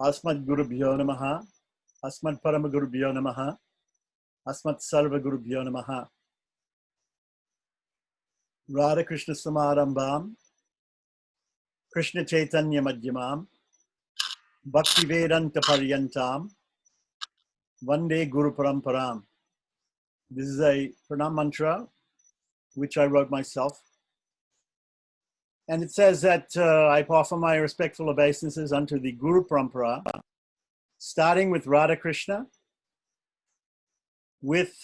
Asmad Gurubhyo Namaha, Asmad Paramagurubhyo Namaha, Asmat Sarva Gurubhyo Namaha. Radha Krishna Samarambam, Krishna Chaitanya Madhyamam, Bhakti Vedanta Paryantam, Vande Guru Paramparam. This is a pranam mantra which I wrote myself. And it says that I offer my respectful obeisances unto the Guru Parampara, starting with Radha Krishna, with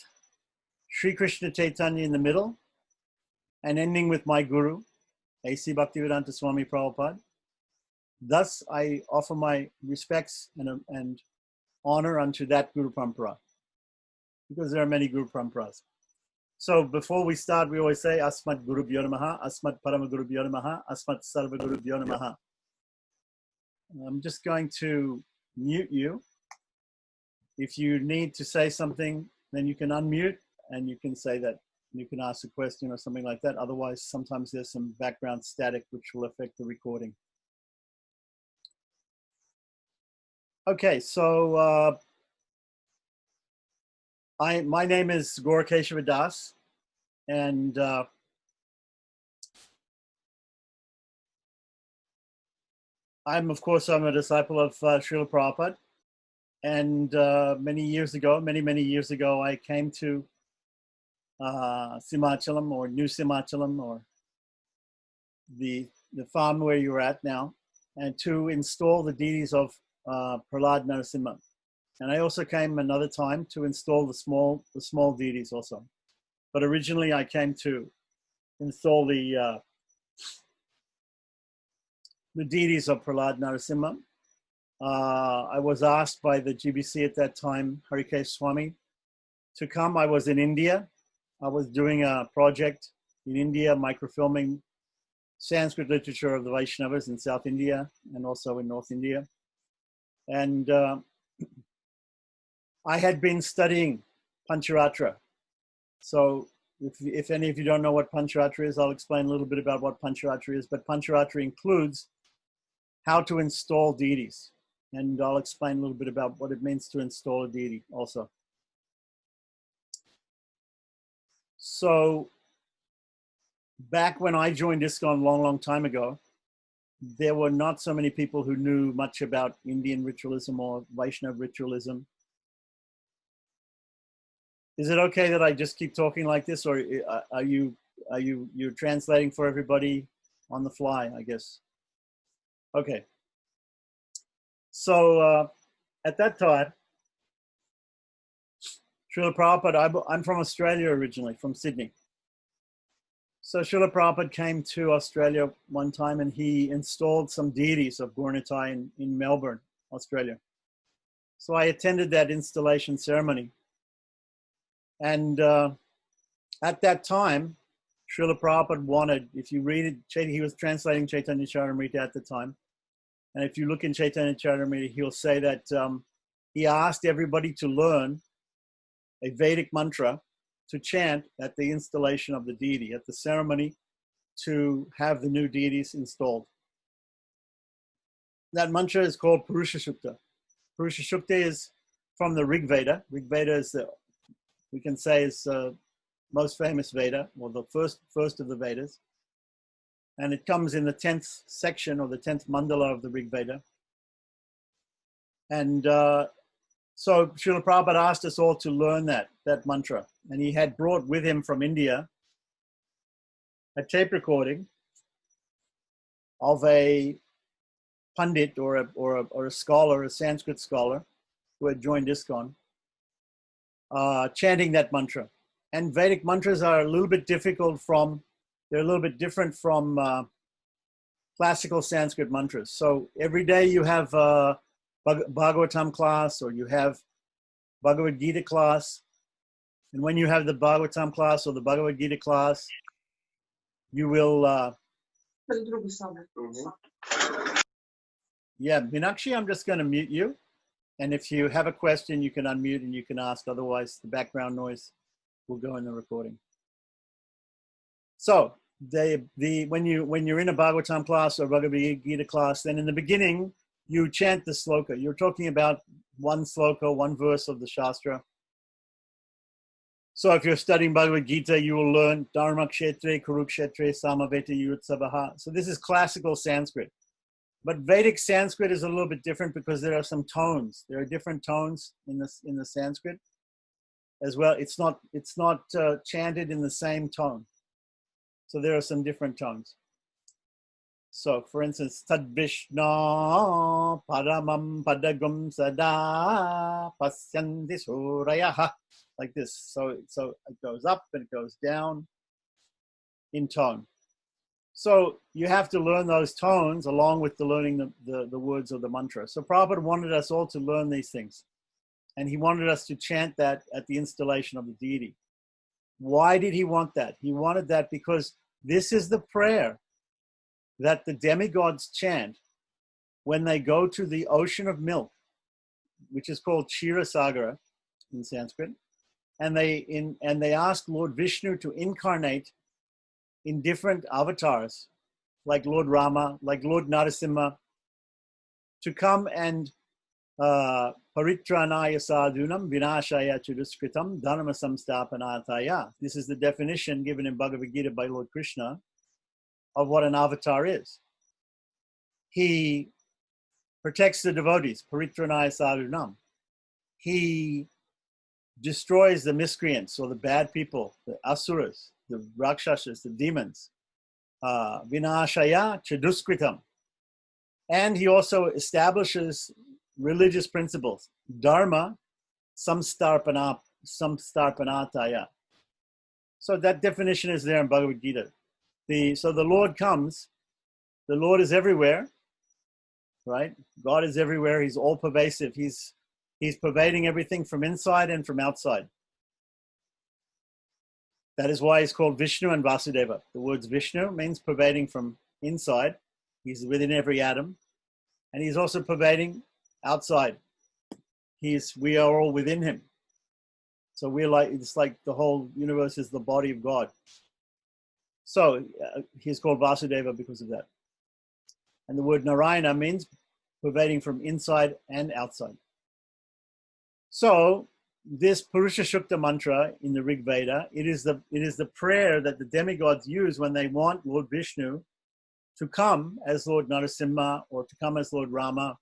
Sri Krishna Chaitanya in the middle, and ending with my Guru, A.C. Bhaktivedanta Swami Prabhupada. Thus, I offer my respects and honor unto that Guru Parampara, because there are many Guru Paramparas. So before we start, we always say, Asmat Gurubhyo Namaha, Asmat Paramagurubhyo Namaha, Asmat Sarva Gurubhyo Namaha. I'm just going to mute you. If you need to say something, then you can unmute and you can say that. You can ask a question or something like that. Otherwise, sometimes there's some background static which will affect the recording. Okay, so my name is Gaura Keshava Das, and I'm a disciple of Srila Prabhupada. And many years ago, I came to Simachalam, or New Simachalam, or the farm where you're at now, and to install the deities of Prahlad Narasimha. And I also came another time to install the small deities also. But originally I came to install the deities of Prahlad Narasimha. I was asked by the GBC at that time, Harikesh Swami, to come. I was in India. I was doing a project in India, microfilming Sanskrit literature of the Vaishnavas in South India and also in North India. And I had been studying Pancharatra. So if any of you don't know what Pancharatra is, I'll explain a little bit about what Pancharatra is. But Pancharatra includes how to install deities. And I'll explain a little bit about what it means to install a deity also. So back when I joined ISKCON a long time ago, there were not so many people who knew much about Indian ritualism or Vaishnava ritualism. Is it okay that I just keep talking like this, or are you're translating for everybody on the fly, I guess? Okay. So at that time, Srila Prabhupada, I'm from Australia originally, from Sydney. So Srila Prabhupada came to Australia one time and he installed some deities of Gaura in Melbourne, Australia. So I attended that installation ceremony. And at that time, Srila Prabhupada wanted, if you read it, he was translating Chaitanya Charitamrita at the time. And if you look in Chaitanya Charitamrita, he'll say that he asked everybody to learn a Vedic mantra to chant at the installation of the deity, at the ceremony to have the new deities installed. That mantra is called Purusha Shukta. Purusha Shukta is from the Rig Veda. Rig Veda is we can say is most famous Veda, or the first of the Vedas. And it comes in the 10th section, or the 10th mandala of the Rig Veda. And so Srila Prabhupada asked us all to learn that mantra. And he had brought with him from India a tape recording of a Pandit or a scholar, a Sanskrit scholar, who had joined ISKCON, chanting that mantra. And Vedic mantras are a little bit different from classical Sanskrit mantras. So every day you have Bhagavatam class, or you have Bhagavad Gita class. And when you have the Bhagavatam class or the Bhagavad Gita class, you will... Yeah, Meenakshi, I'm just going to mute you. And if you have a question, you can unmute and you can ask. Otherwise, the background noise will go in the recording. So when you're in a Bhagavatam class or Bhagavad Gita class, then in the beginning, you chant the sloka. You're talking about one sloka, one verse of the Shastra. So if you're studying Bhagavad Gita, you will learn Dharma Kshetre, Kurukshetre, Samaveta Yutsavaha. So this is classical Sanskrit. But Vedic Sanskrit is a little bit different because there are some tones. There are different tones in the Sanskrit as well. It's not chanted in the same tone. So there are some different tones. So for instance, Tad Vishna Paramam Padagam Sada Pasyanti Surayaha. Like this. So it goes up and it goes down in tone. So you have to learn those tones along with learning the words of the mantra. So Prabhupada wanted us all to learn these things. And he wanted us to chant that at the installation of the deity. Why did he want that? He wanted that because this is the prayer that the demigods chant when they go to the ocean of milk, which is called Ksirasagara in Sanskrit. And they ask Lord Vishnu to incarnate in different avatars, like Lord Rama, like Lord Narasimha, to come and paritranaya sadhunam vinashaya chuduskritam dharma samstapanataya. This is the definition given in Bhagavad Gita by Lord Krishna of what an avatar is. He protects the devotees, paritranaya sadhunam. He destroys the miscreants or the bad people, the asuras, the rakshasas, the demons. Vinashaya chaduskritam. And he also establishes religious principles. Dharma samstarpanataya. So that definition is there in Bhagavad Gita. So the Lord comes, the Lord is everywhere, right? God is everywhere, he's all pervasive. He's pervading everything from inside and from outside. That is why he's called Vishnu and Vasudeva. The words Vishnu means pervading from inside. He's within every atom. And he's also pervading outside. We are all within him. So it's like the whole universe is the body of God. So he's called Vasudeva because of that. And the word Narayana means pervading from inside and outside. So this Purusha Shukta mantra in the Rig Veda, it is the prayer that the demigods use when they want Lord Vishnu to come as Lord Narasimha or to come as Lord Rama,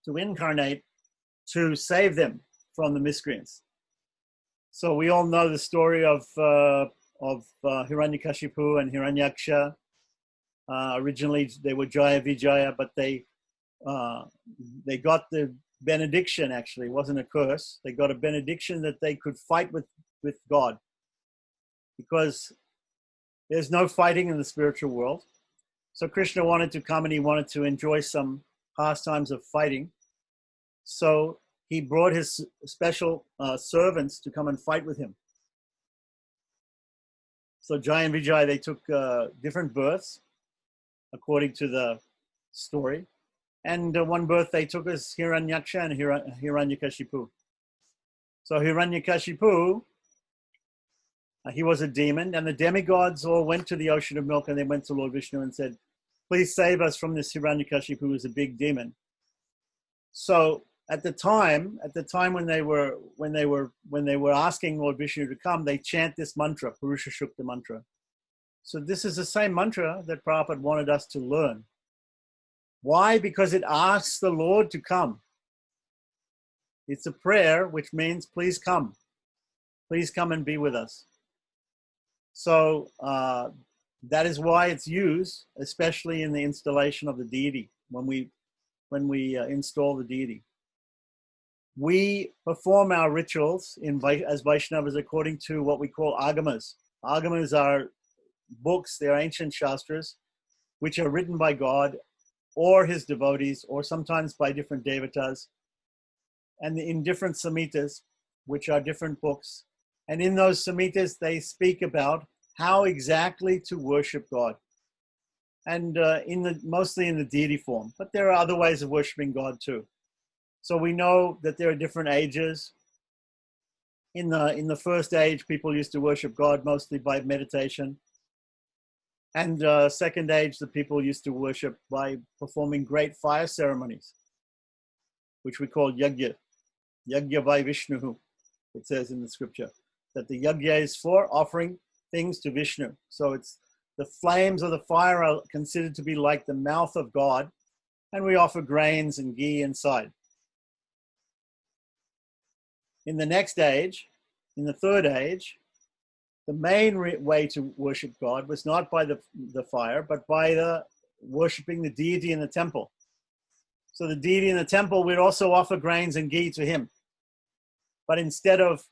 to incarnate, to save them from the miscreants. So we all know the story of Hiranyakashipu and Hiranyaksha. Originally they were Jaya Vijaya, but they got the benediction. Actually, it wasn't a curse. They got a benediction that they could fight with God, because there's no fighting in the spiritual world. So Krishna wanted to come and he wanted to enjoy some pastimes of fighting. So he brought his special servants to come and fight with him. So Jaya and Vijay, they took different births according to the story. And one birth they took as Hiranyaksha and Hiranyakashipu. So Hiranyakashipu, he was a demon, and the demigods all went to the ocean of milk, and they went to Lord Vishnu and said, please save us from this Hiranyakashipu, who is a big demon. So at the time when they were asking Lord Vishnu to come, they chant this mantra, Purusha Shukta mantra. So this is the same mantra that Prabhupada wanted us to learn. Why? Because it asks the Lord to come. It's a prayer which means, please come. Please come and be with us. So that is why it's used, especially in the installation of the deity, when we install the deity. We perform our rituals as Vaishnavas according to what we call agamas. Agamas are books, they are ancient shastras, which are written by God or his devotees, or sometimes by different devatas, and in different samhitas, which are different books. And in those samhitas, they speak about how exactly to worship God, and mostly in the deity form. But there are other ways of worshiping God too. So we know that there are different ages. In the first age, people used to worship God mostly by meditation. And second age, the people used to worship by performing great fire ceremonies, which we call yagya, yagya by Vishnu, it says in the scripture, that the yagya is for offering things to Vishnu. So it's the flames of the fire are considered to be like the mouth of God, and we offer grains and ghee inside. In the next age, in the third age, the main way to worship God was not by the fire, but by the worshiping the deity in the temple. So the deity in the temple, we'd also offer grains and ghee to him. But instead of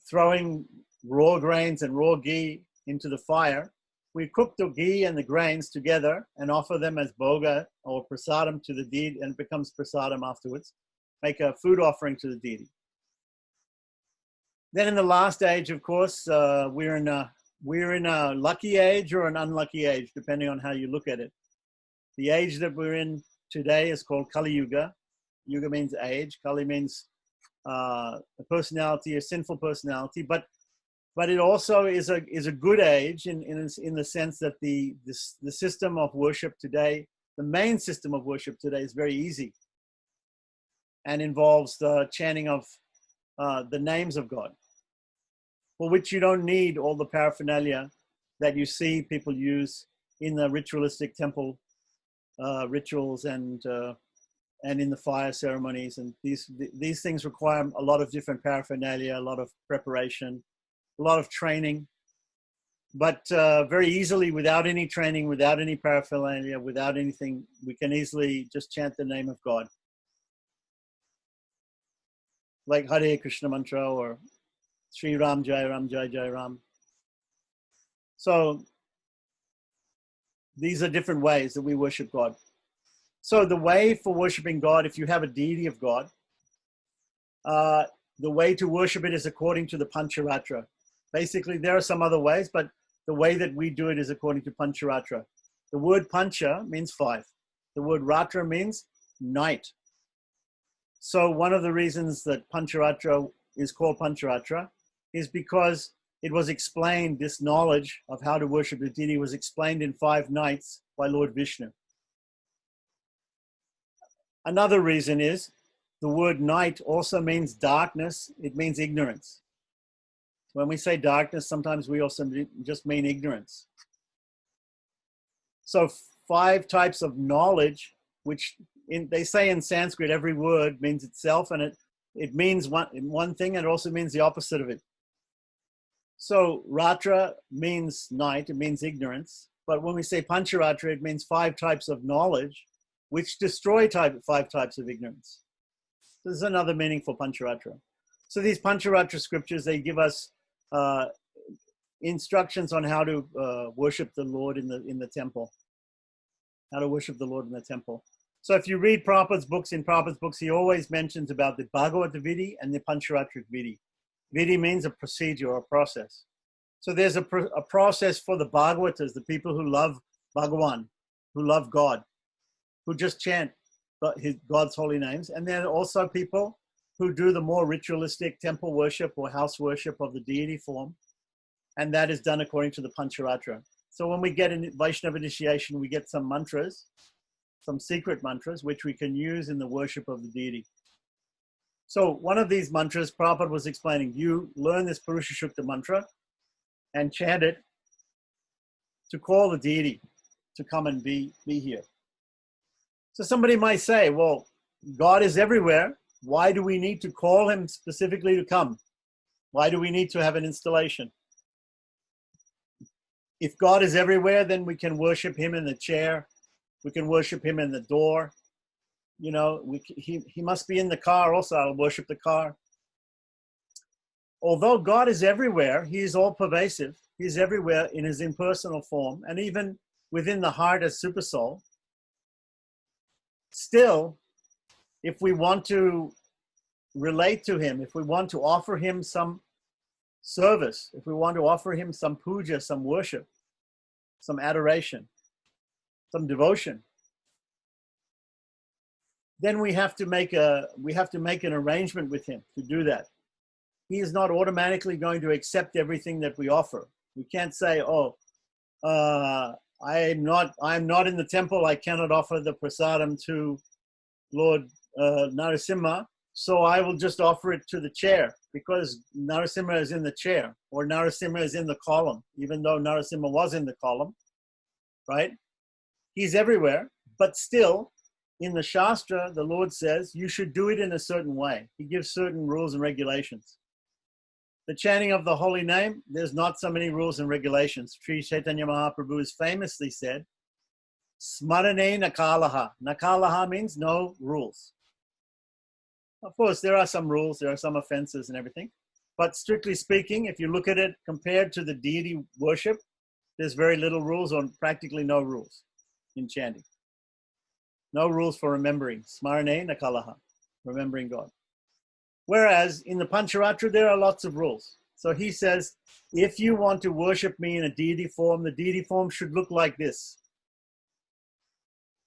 throwing raw grains and raw ghee into the fire, we cook the ghee and the grains together and offer them as bhoga or prasadam to the deity, and it becomes prasadam afterwards. Make a food offering to the deity. Then in the last age, of course, we're in a lucky age or an unlucky age, depending on how you look at it. The age that we're in today is called Kali Yuga. Yuga means age. Kali means a personality, a sinful personality. But it also is a good age in the sense that the system of worship today, the main system of worship today, is very easy and involves the chanting of the names of God, for which you don't need all the paraphernalia that you see people use in the ritualistic temple rituals and in the fire ceremonies. And these things require a lot of different paraphernalia, a lot of preparation, a lot of training. But very easily, without any training, without any paraphernalia, without anything, we can easily just chant the name of God, like Hare Krishna mantra or Sri Ram Jai Ram Jai Jai Ram. So these are different ways that we worship God. So the way for worshiping God, if you have a deity of God, the way to worship it is according to the Pancharatra. Basically, there are some other ways, but the way that we do it is according to Pancharatra. The word Pancha means 5. The word Ratra means night. So one of the reasons that Pancharatra is called Pancharatra is because it was explained, this knowledge of how to worship the deity was explained in 5 nights by Lord Vishnu. Another reason is the word night also means darkness. It means ignorance. When we say darkness, sometimes we also just mean ignorance. So 5 types of knowledge, which they say in Sanskrit, every word means itself, and it means one thing, and it also means the opposite of it. So Ratra means night, it means ignorance. But when we say Pancharatra, it means 5 types of knowledge, which destroy 5 types of ignorance. This is another meaning for Pancharatra. So these Pancharatra scriptures, they give us instructions on how to worship the Lord in the temple. How to worship the Lord in the temple. So if you read Prabhupada's books, he always mentions about the Bhagavata Vidhi and the Pancharatra Vidhi. Vidhi means a procedure or a process. So there's a process for the Bhagavatas, the people who love Bhagavan, who love God, who just chant God's holy names. And then also people who do the more ritualistic temple worship or house worship of the deity form. And that is done according to the Pancharatra. So when we get in Vaisnava initiation, we get some mantras, some secret mantras, which we can use in the worship of the deity. So one of these mantras, Prabhupada was explaining, you learn this Purusha Shukta mantra and chant it to call the deity to come and be here. So somebody might say, well, God is everywhere. Why do we need to call him specifically to come? Why do we need to have an installation? If God is everywhere, then we can worship him in the chair. We can worship him in the door. You know, he must be in the car also. I'll worship the car. Although God is everywhere, he is all pervasive. He's everywhere in his impersonal form, and even within the heart as super soul. Still, if we want to relate to him, if we want to offer him some service, if we want to offer him some puja, some worship, some adoration, some devotion, then we have to make an arrangement with him to do that. He is not automatically going to accept everything that we offer. We can't say, oh, I'm not in the temple. I cannot offer the prasadam to Lord Narasimha, so I will just offer it to the chair, because Narasimha is in the chair, or Narasimha is in the column, even though Narasimha was in the column, right? He's everywhere, but still, in the Shastra, the Lord says you should do it in a certain way. He gives certain rules and regulations. The chanting of the holy name, there's not so many rules and regulations. Sri Chaitanya Mahaprabhu has famously said, Smarane Nakalaha. Nakalaha means no rules. Of course, there are some rules, there are some offenses and everything. But strictly speaking, if you look at it compared to the deity worship, there's very little rules, or practically no rules in chanting. No rules for remembering. Smarane Nakalaha, remembering God. Whereas in the Pancharatra, there are lots of rules. So he says, if you want to worship me in a deity form, the deity form should look like this.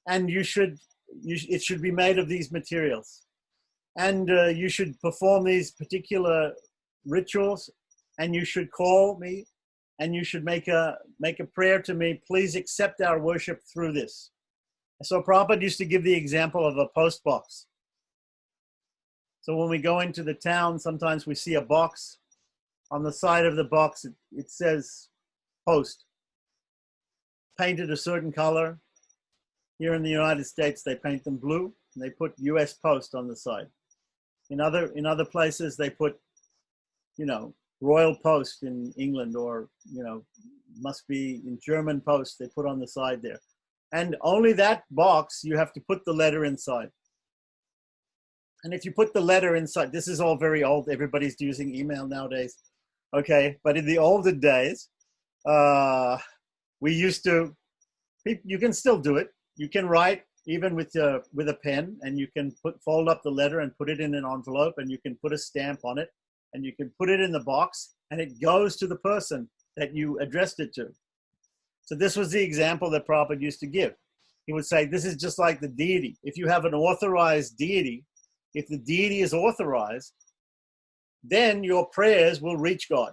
And it should be made of these materials. And you should perform these particular rituals, and you should call me, and you should make a prayer to me, please accept our worship through this. So Prabhupada used to give the example of a post box. So when we go into the town, sometimes we see a box. On the side of the box, it says post, painted a certain color. Here in the United States, they paint them blue, and they put US Post on the side. In other places, they put, Royal Post in England, or, must be in German Post, they put on the side there. And only that box, you have to put the letter inside. And if you put the letter inside, this is all very old. Everybody's using email nowadays. Okay, but in the older days, we used to, you can still do it. You can write even with a pen, and you can fold up the letter and put it in an envelope, and you can put a stamp on it, and you can put it in the box, and it goes to the person that you addressed it to. So this was the example that Prabhupada used to give. He would say, this is just like the deity. If you have an authorized deity, if the deity is authorized, then your prayers will reach God.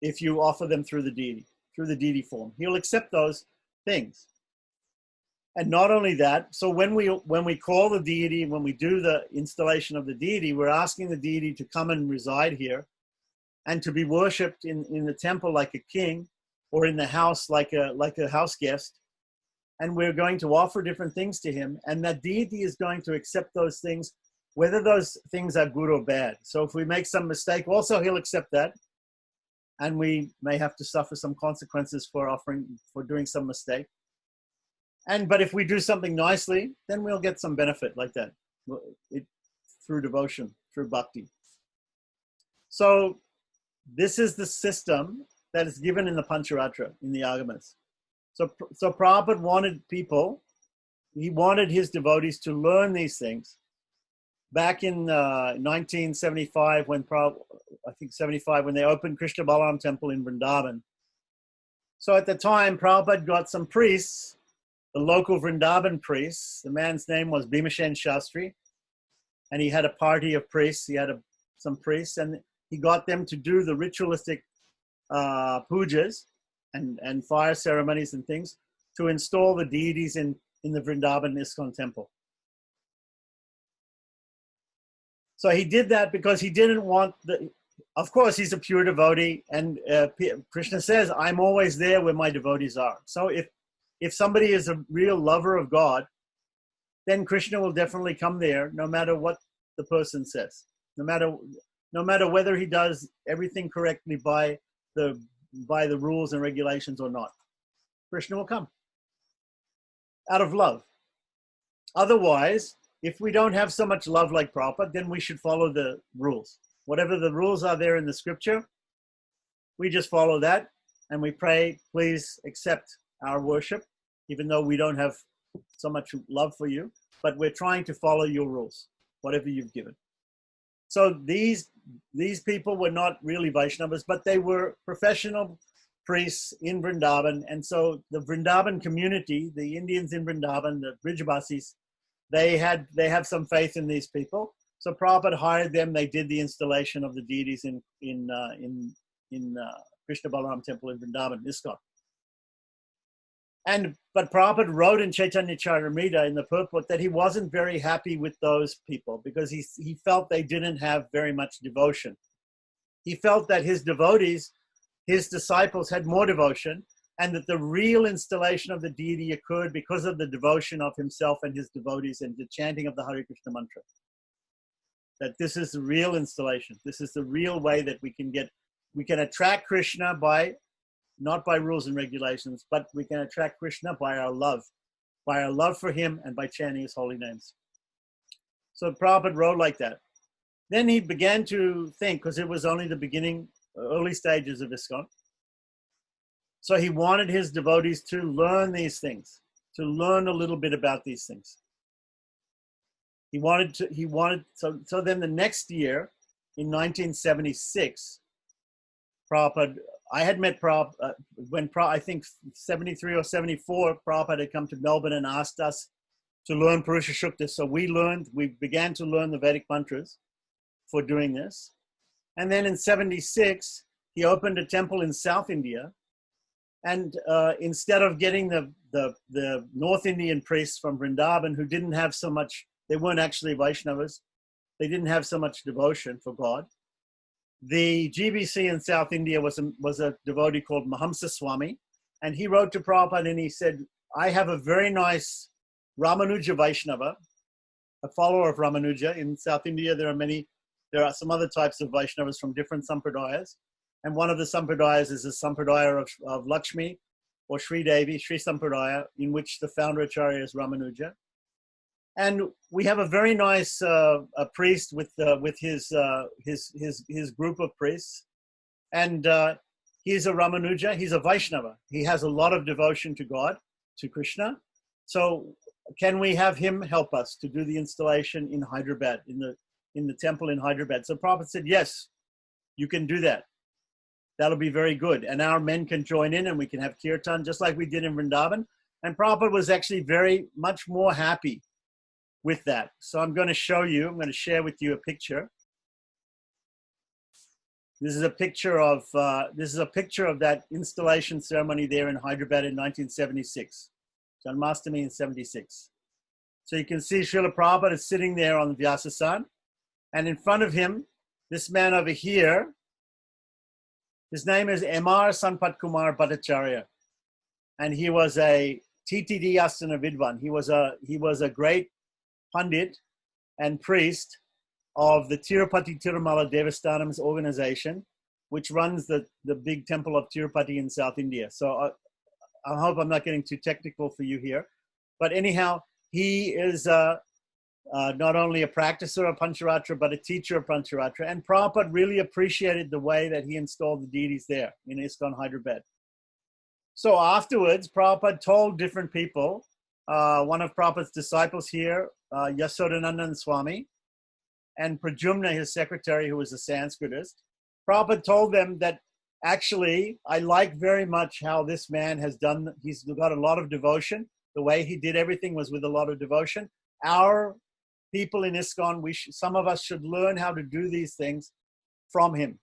If you offer them through the deity form, he'll accept those things. And not only that, so when we call the deity, when we do the installation of the deity, we're asking the deity to come and reside here, and to be worshipped in the temple like a king, or in the house like a house guest. And we're going to offer different things to him, and that deity is going to accept those things, whether those things are good or bad. So if we make some mistake, also he'll accept that, and we may have to suffer some consequences for doing some mistake. But if we do something nicely, then we'll get some benefit like that, through devotion, through bhakti. So this is the system that is given in the Pancharatra, in the Agamas. So Prabhupada he wanted his devotees to learn these things. Back in 1975, when they opened Krishna Balaram Temple in Vrindavan. So at the time, Prabhupada got some priests, the local Vrindavan priests. The man's name was Bhimashen Shastri, and he had a party of priests. He had some priests, and he got them to do the ritualistic pujas and fire ceremonies and things to install the deities in the Vrindavan ISKCON temple. So he did that because he didn't want of course he's a pure devotee, and Krishna says, I'm always there where my devotees are. So if somebody is a real lover of God, then Krishna will definitely come there, no matter what the person says, no matter whether he does everything correctly by the rules and regulations or not. Krishna will come out of love. Otherwise, if we don't have so much love like Prabhupada, then we should follow the rules. Whatever the rules are there in the scripture, we just follow that, and we pray, please accept our worship, even though we don't have so much love for you, but we're trying to follow your rules, whatever you've given. So these people were not really Vaishnavas, but they were professional priests in Vrindavan. And so the Vrindavan community, the Indians in Vrindavan, the Brijbasis, they have some faith in these people. So Prabhupada hired them. They did the installation of the deities in Krishna Balaram temple in Vrindavan, ISKCON. But Prabhupada wrote in Chaitanya Charitamrita in the purport that he wasn't very happy with those people because he felt they didn't have very much devotion. He felt that his devotees, his disciples, had more devotion, and that the real installation of the deity occurred because of the devotion of himself and his devotees and the chanting of the Hare Krishna mantra. That this is the real installation. This is the real way that we can attract Krishna not by rules and regulations, but we can attract Krishna by our love for him and by chanting his holy names. So Prabhupada wrote like that. Then he began to think, because it was only the beginning, early stages of ISKCON. So he wanted his devotees to learn these things, to learn a little bit about these things. So then the next year, in 1976, Prabhupada, I had met Prabhupada, I think 73 or 74, Prabhupada had come to Melbourne and asked us to learn Purusha Shukta. So we began to learn the Vedic mantras for doing this. And then in 76, he opened a temple in South India. And instead of getting the North Indian priests from Vrindavan who didn't have so much, they weren't actually Vaishnavas, they didn't have so much devotion for God. The GBC in South India was a devotee called Mahamsa Swami, and he wrote to Prabhupada and he said, I have a very nice Ramanuja Vaishnava, a follower of Ramanuja. In South India, there are some other types of Vaishnavas from different sampradayas. And one of the sampradayas is the sampradaya of Lakshmi or Sri Devi, Sri Sampradaya, in which the founder Acharya is Ramanuja. And we have a very nice a priest with his group of priests. And he's a Ramanuja, he's a Vaishnava. He has a lot of devotion to God, to Krishna. So can we have him help us to do the installation in Hyderabad, in the temple in Hyderabad? So Prabhupada said, yes, you can do that. That'll be very good. And our men can join in and we can have kirtan just like we did in Vrindavan. And Prabhupada was actually very much more happy with that. So I'm going to share with you a picture. This is a picture of that installation ceremony there in Hyderabad in 1976. Janmashtami in 76. So you can see Srila Prabhupada is sitting there on the Vyasasan. And in front of him, this man over here, his name is M.R. Sanpat Kumar Bhattacharya, and he was a TTD Asana Vidwan. He was a great Pandit and priest of the Tirupati Tirumala Devasthanam's organization, which runs the big temple of Tirupati in South India. So I hope I'm not getting too technical for you here. But anyhow, he is not only a practicer of Pancharatra, but a teacher of Pancharatra. And Prabhupada really appreciated the way that he installed the deities there in ISKCON Hyderabad. So afterwards, Prabhupada told different people, one of Prabhupada's disciples here, Yasodanandan Swami, and Prajumna, his secretary, who was a Sanskritist, Prabhupada told them that actually, I like very much how this man has done, he's got a lot of devotion. The way he did everything was with a lot of devotion. Our people in ISKCON, some of us should learn how to do these things from him.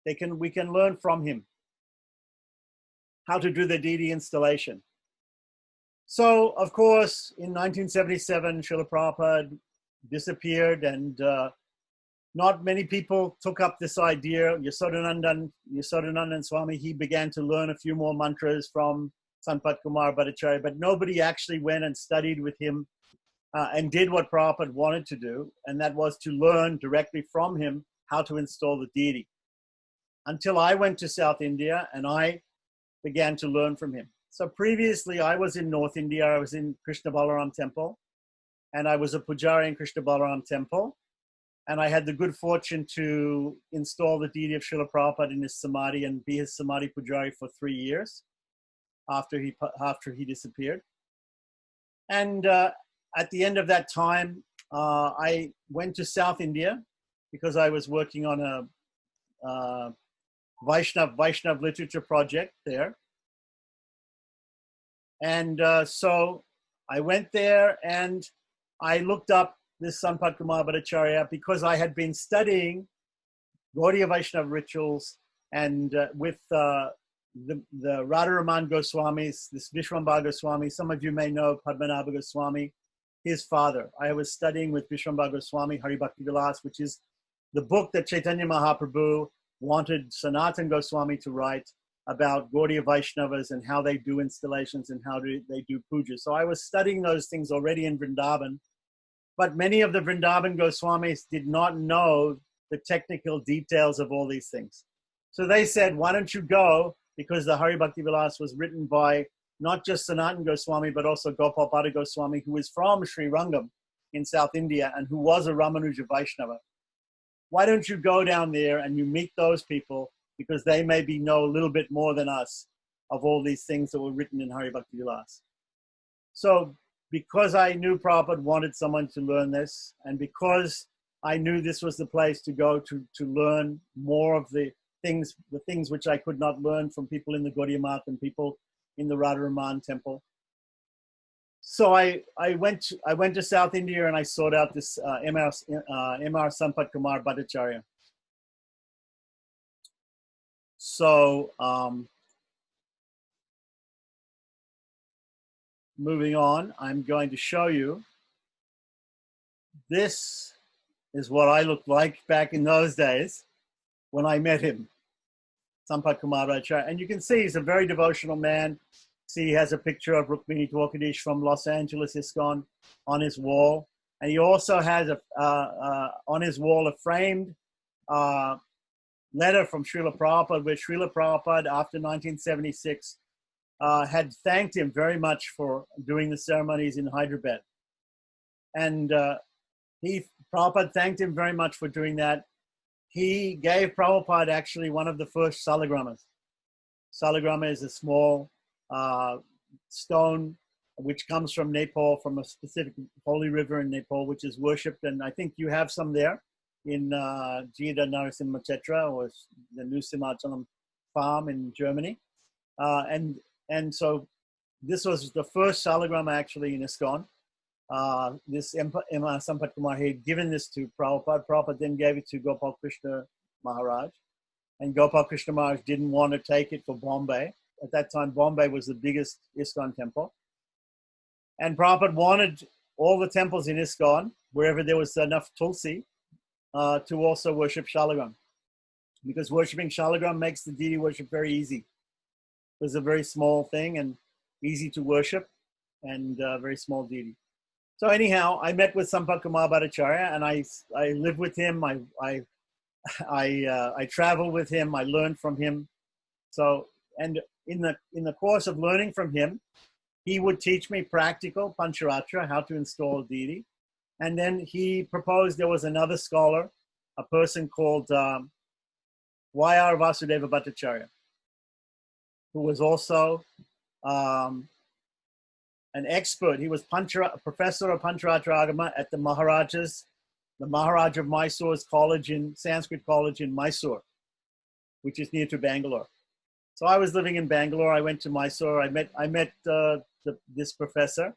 We can learn from him how to do the deity installation. So, of course, in 1977, Srila Prabhupada disappeared, and not many people took up this idea. Yasodanandan Swami, he began to learn a few more mantras from Sanpat Kumar Bhattacharya, but nobody actually went and studied with him and did what Prabhupada wanted to do, and that was to learn directly from him how to install the deity. Until I went to South India and I began to learn from him. So previously I was in North India, I was in Krishna Balaram temple, and I was a pujari in Krishna Balaram temple. And I had the good fortune to install the deity of Srila Prabhupada in his samadhi and be his samadhi pujari for 3 years after he disappeared. And at the end of that time, I went to South India because I was working on a Vaishnav literature project there. And so I went there and I looked up this Sanpat Kumar Bhattacharya because I had been studying Gaudiya Vaishnava rituals and with the Radharaman Goswamis, this Vishwambara Goswami. Some of you may know Padmanabha Goswami, his father. I was studying with Vishwambara Goswami, Hari Bhakti Vilas, which is the book that Chaitanya Mahaprabhu wanted Sanatana Goswami to write about Gaudiya Vaishnavas and how they do installations and how they do puja. So I was studying those things already in Vrindavan, but many of the Vrindavan Goswamis did not know the technical details of all these things. So they said, why don't you go, because the Hari Bhakti Vilas was written by not just Sanatana Goswami, but also Gopal Pada Goswami, who is from Sri Rangam in South India and who was a Ramanuja Vaishnava. Why don't you go down there and you meet those people, because they maybe know a little bit more than us of all these things that were written in Hari Bhakti Vilas. So because I knew Prabhupada wanted someone to learn this, and because I knew this was the place to go to learn more of the things which I could not learn from people in the Gaudiya Math and people in the Radharaman temple. So I went to South India and I sought out this M.R. Sampat Kumar Bhattacharya. So moving on, I'm going to show you. This is what I looked like back in those days when I met him, Sampat Kumar Bhattacharya. And you can see he's a very devotional man. See, he has a picture of Rukmini Dwarkadish from Los Angeles ISKCON on his wall. And he also has on his wall a framed letter from Srila Prabhupada, where Srila Prabhupada, after 1976, had thanked him very much for doing the ceremonies in Hyderabad. And Prabhupada thanked him very much for doing that. He gave Prabhupada actually one of the first salagramas. Salagrama is a small stone which comes from Nepal, from a specific holy river in Nepal, which is worshipped. And I think you have some there in Jida Narasimha Chetra, or the new Simachalam farm in Germany. And so this was the first salagrama actually in ISKCON. This M.R. Sampat Kumar had given this to Prabhupada. Prabhupada then gave it to Gopal Krishna Maharaj. And Gopal Krishna Maharaj didn't want to take it for Bombay. At that time, Bombay was the biggest ISKCON temple. And Prabhupada wanted all the temples in ISKCON, wherever there was enough Tulsi, to also worship Shalagram. Because worshipping Shalagram makes the deity worship very easy. It was a very small thing and easy to worship, and very small deity. So anyhow, I met with Sampat Kumar Bhattacharya, and I lived with him. I traveled with him. I learned from him. So, and in the course of learning from him, he would teach me practical Pancharatra, how to install a deity. And then he proposed, there was another scholar, a person called Y.R. Vasudeva Bhattacharya, who was also an expert. He was a professor of Pancharatra Agama at the Maharaj of Mysore's college Sanskrit college in Mysore, which is near to Bangalore. So I was living in Bangalore. I went to Mysore. I met this professor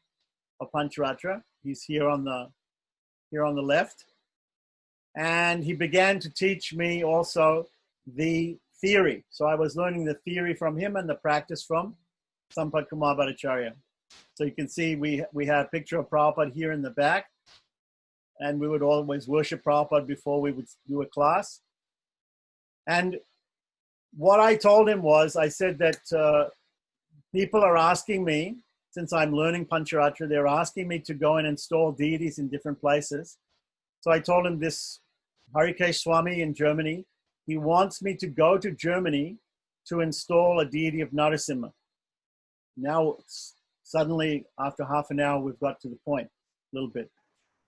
of Pancharatra. He's here on the left. And he began to teach me also the theory. So I was learning the theory from him and the practice from Sampat Kumar Bhattacharya. So you can see we have a picture of Prabhupada here in the back. And we would always worship Prabhupada before we would do a class. And what I told him was, I said that people are asking me, since I'm learning Pancharatra, they're asking me to go and install deities in different places. So I told him this Harikesh Swami in Germany, he wants me to go to Germany to install a deity of Narasimha. Now, suddenly, after half an hour, we've got to the point a little bit.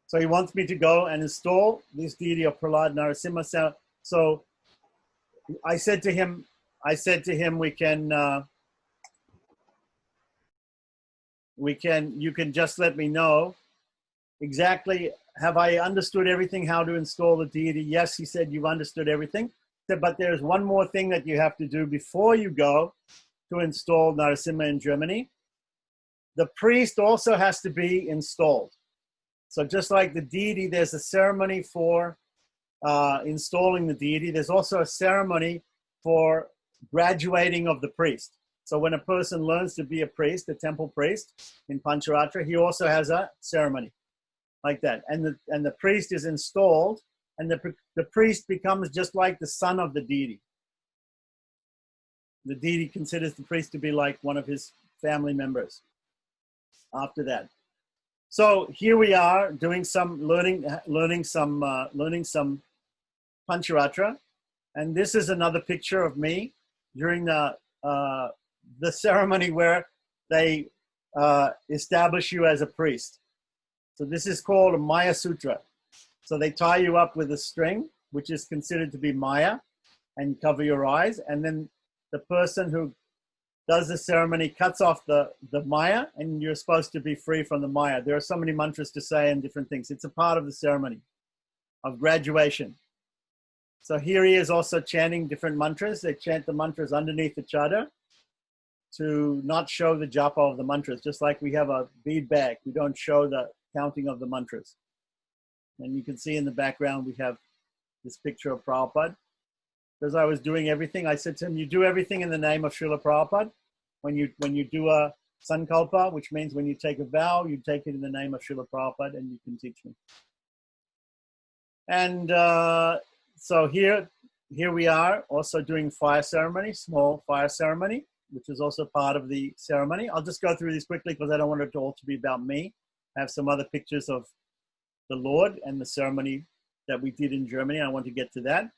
So he wants me to go and install this deity of Prahlad Narasimha. So I said to him, you can just let me know exactly, have I understood everything, how to install the deity? Yes, he said, you've understood everything. He said, but there's one more thing that you have to do before you go to install Narasimha in Germany. The priest also has to be installed. So just like the deity, there's a ceremony for installing the deity. There's also a ceremony for graduating of the priest. So when a person learns to be a priest, a temple priest in Pancharatra, he also has a ceremony like that. And the priest is installed, and the priest becomes just like the son of the deity. The deity considers the priest to be like one of his family members after that. So here we are doing some learning some Pancharatra. And this is another picture of me during the ceremony where they establish you as a priest. So this is called a Maya Sutra. So they tie you up with a string, which is considered to be Maya, and cover your eyes. And then the person who does the ceremony cuts off the Maya, and you're supposed to be free from the Maya. There are so many mantras to say and different things. It's a part of the ceremony of graduation. So here he is also chanting different mantras. They chant the mantras underneath each other to not show the japa of the mantras, just like we have a bead bag. We don't show the counting of the mantras. And you can see in the background, we have this picture of Prabhupada. Because I was doing everything, I said to him, you do everything in the name of Srila Prabhupada. When you do a sankalpa, which means when you take a vow, you take it in the name of Srila Prabhupada, and you can teach me. And so here we are also doing fire ceremony, small fire ceremony, which is also part of the ceremony. I'll just go through these quickly because I don't want it all to be about me. I have some other pictures of the Lord and the ceremony that we did in Germany. I want to get to that.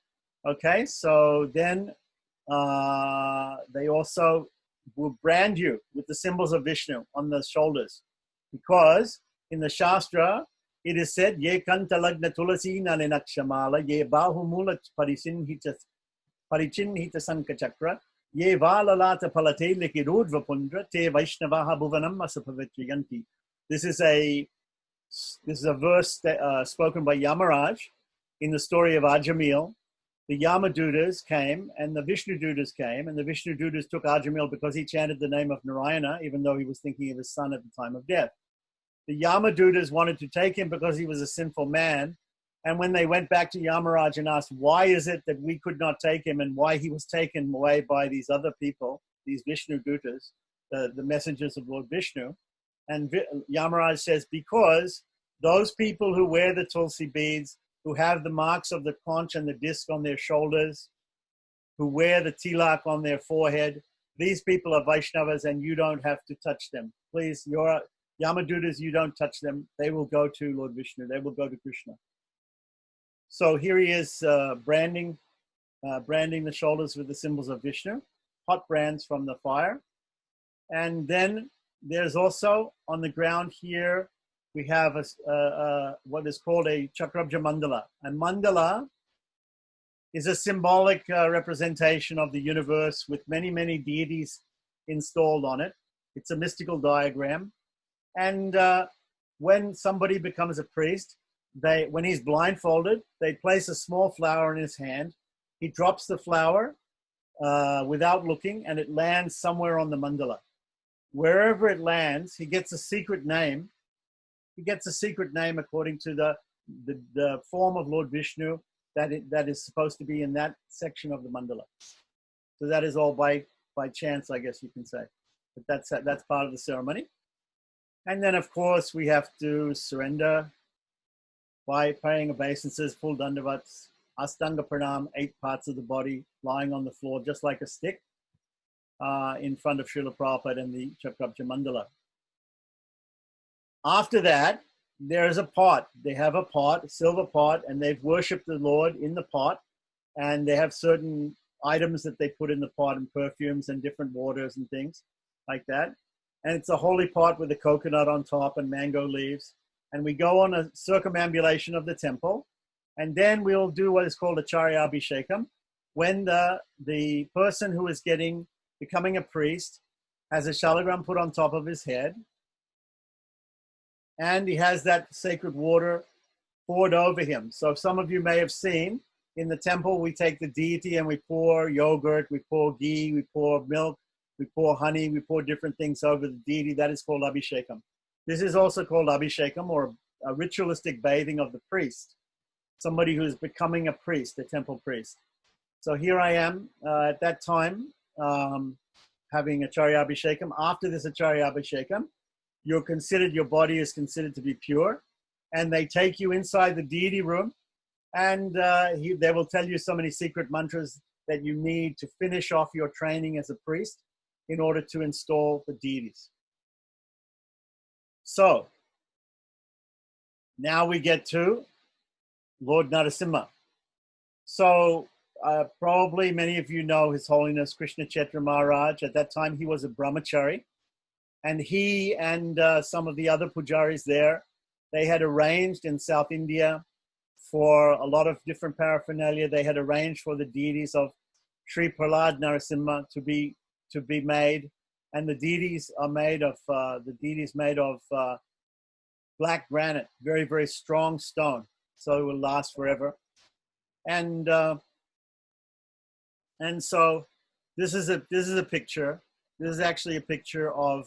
Okay, so then they also will brand you with the symbols of Vishnu on the shoulders, because in the Shastra, it is said, Ye kanta lagna tulasi nalinakshamala, ye bahumula parichinhita sankachakra, ye valalata palate likirudva pundra, te vaishnavaha bhuvanam asapavityayanti. This is a verse spoken by Yamaraj in the story of Ajamil. The Yamadutas came and the Vishnu Dutas came, and the Vishnu Dutas took Ajamil because he chanted the name of Narayana, even though he was thinking of his son at the time of death. The Yamadutas wanted to take him because he was a sinful man. And when they went back to Yamaraj and asked, why is it that we could not take him, and why he was taken away by these other people, these Vishnu Dutas, the messengers of Lord Vishnu, and Yamaraj says, because those people who wear the Tulsi beads, who have the marks of the conch and the disc on their shoulders, who wear the tilak on their forehead, these people are Vaishnavas, and you don't have to touch them. Please, your Yamadutas, you don't touch them. They will go to Lord Vishnu. They will go to Krishna. So here he is branding the shoulders with the symbols of Vishnu, hot brands from the fire. And then there's also on the ground here, we have what is called a Chakrabja Mandala. And mandala is a symbolic representation of the universe with many, many deities installed on it. It's a mystical diagram. And when somebody becomes a priest, when he's blindfolded, they place a small flower in his hand. He drops the flower without looking, and it lands somewhere on the mandala. Wherever it lands, he gets a secret name. He gets a secret name according to the form of Lord Vishnu that is supposed to be in that section of the mandala. So that is all by chance, I guess you can say. But that's part of the ceremony. And then, of course, we have to surrender by paying obeisances, full dandavats, astanga pranam, 8 parts of the body lying on the floor, just like a stick, in front of Srila Prabhupada and the Chakrabja Mandala. After that, there is a pot. They have a pot, a silver pot, and they've worshipped the Lord in the pot. And they have certain items that they put in the pot, and perfumes and different waters and things like that. And it's a holy pot with a coconut on top and mango leaves. And we go on a circumambulation of the temple. And then we'll do what is called a Charya Abhishekam, when the person who is becoming a priest has a shalagram put on top of his head. And he has that sacred water poured over him. So some of you may have seen in the temple, we take the deity and we pour yogurt, we pour ghee, we pour milk, we pour honey, we pour different things over the deity. That is called Abhishekam. This is also called Abhishekam, or a ritualistic bathing of the priest, somebody who is becoming a priest, a temple priest. So here I am at that time having Acharya Abhishekam. After this Acharya Abhishekam, your body is considered to be pure, and they take you inside the deity room, and they will tell you so many secret mantras that you need to finish off your training as a priest in order to install the deities. So now we get to Lord Narasimha. So probably many of you know His Holiness Krishna Chetra Maharaj. At that time, he was a brahmachari, and he and some of the other pujaris there, they had arranged in South India for a lot of different paraphernalia. They had arranged for the deities of Sri Prahlad Narasimha to be made, and the deities are made of black granite, very, very strong stone, so it will last forever. And so this is a picture. This is actually a picture of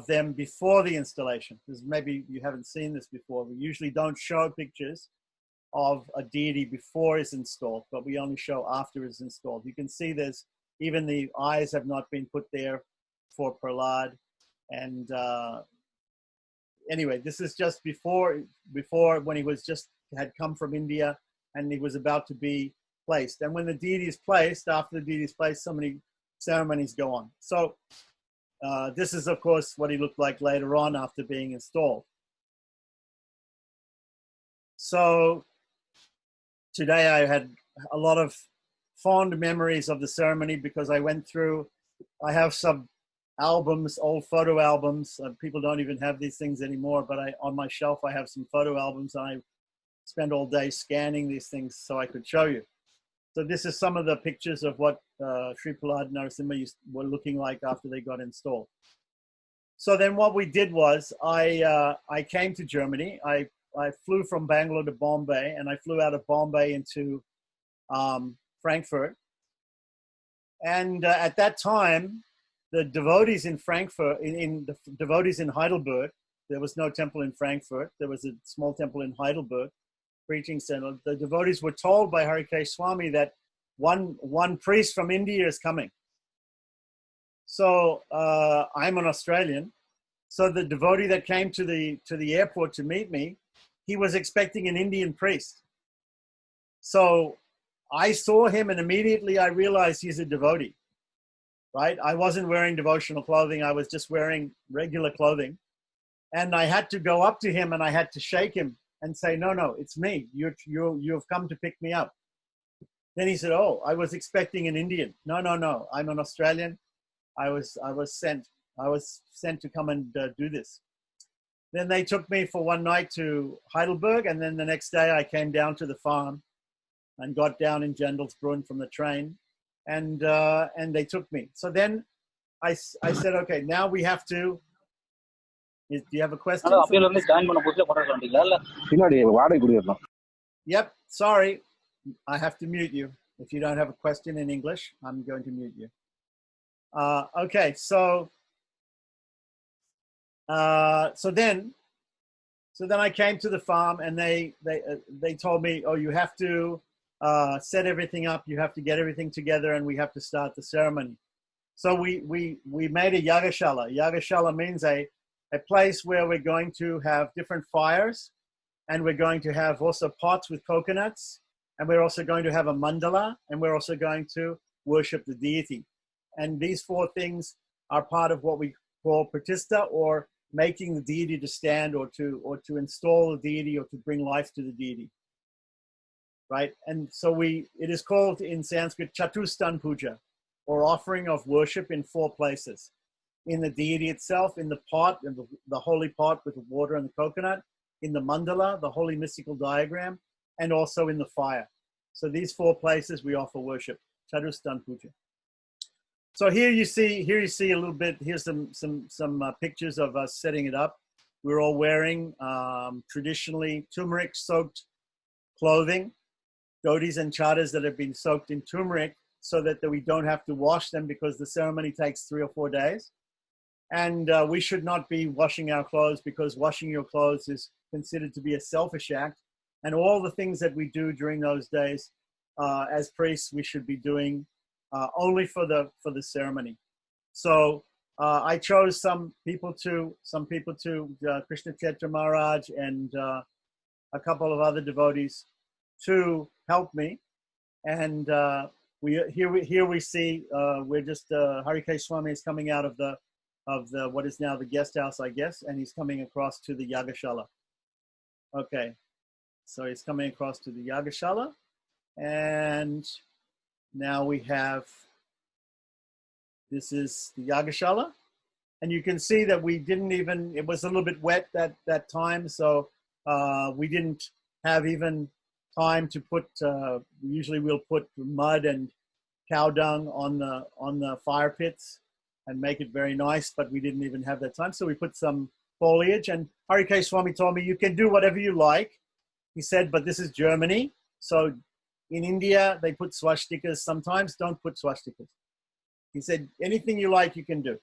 them before the installation. Because maybe you haven't seen this before. We usually don't show pictures of a deity before it's installed, but we only show after it's installed. You can see there's even the eyes have not been put there for Prahlad. And anyway, this is just before when he was had come from India and he was about to be placed. And when the deity is placed, after the deity is placed, so many ceremonies go on. So this is, of course, what he looked like later on after being installed. So today I had a lot of fond memories of the ceremony because I have some albums, old photo albums. People don't even have these things anymore, but on my shelf I have some photo albums, and I spend all day scanning these things so I could show you. So this is some of the pictures of what Sri Prahlad Narasimha were looking like after they got installed. So then what we did was I came to Germany. I flew from Bangalore to Bombay, and I flew out of Bombay into Frankfurt. And at that time, the devotees in Frankfurt, the devotees in Heidelberg, there was no temple in Frankfurt. There was a small temple in Heidelberg, preaching center. The devotees were told by Harikesh Swami that one priest from India is coming. So I'm an Australian. So the devotee that came to the airport to meet me, he was expecting an Indian priest. So I saw him, and immediately I realized he's a devotee, right? I wasn't wearing devotional clothing. I was just wearing regular clothing. And I had to go up to him and I had to shake him and say, no, it's me. You've come to pick me up. Then he said, oh, I was expecting an Indian. No, I'm an Australian. I was sent to come and do this. Then they took me for one night to Heidelberg, and then the next day I came down to the farm and got down in Jandelsbrunn from the train, and they took me. So then I said, okay, now we have to. Do you have a question? Yep. Sorry, I have to mute you. If you don't have a question in English, I'm going to mute you. Okay, so then I came to the farm, and they told me, oh, you have to set everything up, you have to get everything together, and we have to start the ceremony. So we made a yagashala. Yagashala means a place where we're going to have different fires, and we're going to have also pots with coconuts, and we're also going to have a mandala, and we're also going to worship the deity. And these four things are part of what we call pratishta, or making the deity to stand, or to install the deity, or to bring life to the deity, right? And so it is called in Sanskrit chatustan puja, or offering of worship in four places: in the deity itself, in the pot, in the holy pot with the water and the coconut, in the mandala, the holy mystical diagram, and also in the fire. So these four places we offer worship, chatustan puja. So here you see a little bit. Here's some pictures of us setting it up. We're all wearing traditionally turmeric-soaked clothing, dhotis and chadors that have been soaked in turmeric, so that we don't have to wash them, because the ceremony takes 3 or 4 days. And we should not be washing our clothes, because washing your clothes is considered to be a selfish act. And all the things that we do during those days as priests, we should be doing only for the ceremony. So I chose some people to Krishna Chetra Maharaj and a couple of other devotees to help me. And here we see we're just Harikesh Swami is coming out of the what is now the guest house, I guess, and he's coming across to the Yagashala. Okay, so he's coming across to the Yagashala, and now we have, this is the Yagashala, and you can see that we didn't even, it was a little bit wet that time, so we didn't have even time to put, usually we'll put mud and cow dung on the fire pits and make it very nice, but we didn't even have that time, so we put some foliage. And Harikesh Swami told me, you can do whatever you like. He said, but this is Germany, so in India they put swastikas sometimes, don't put swastikas. He said, anything you like you can do.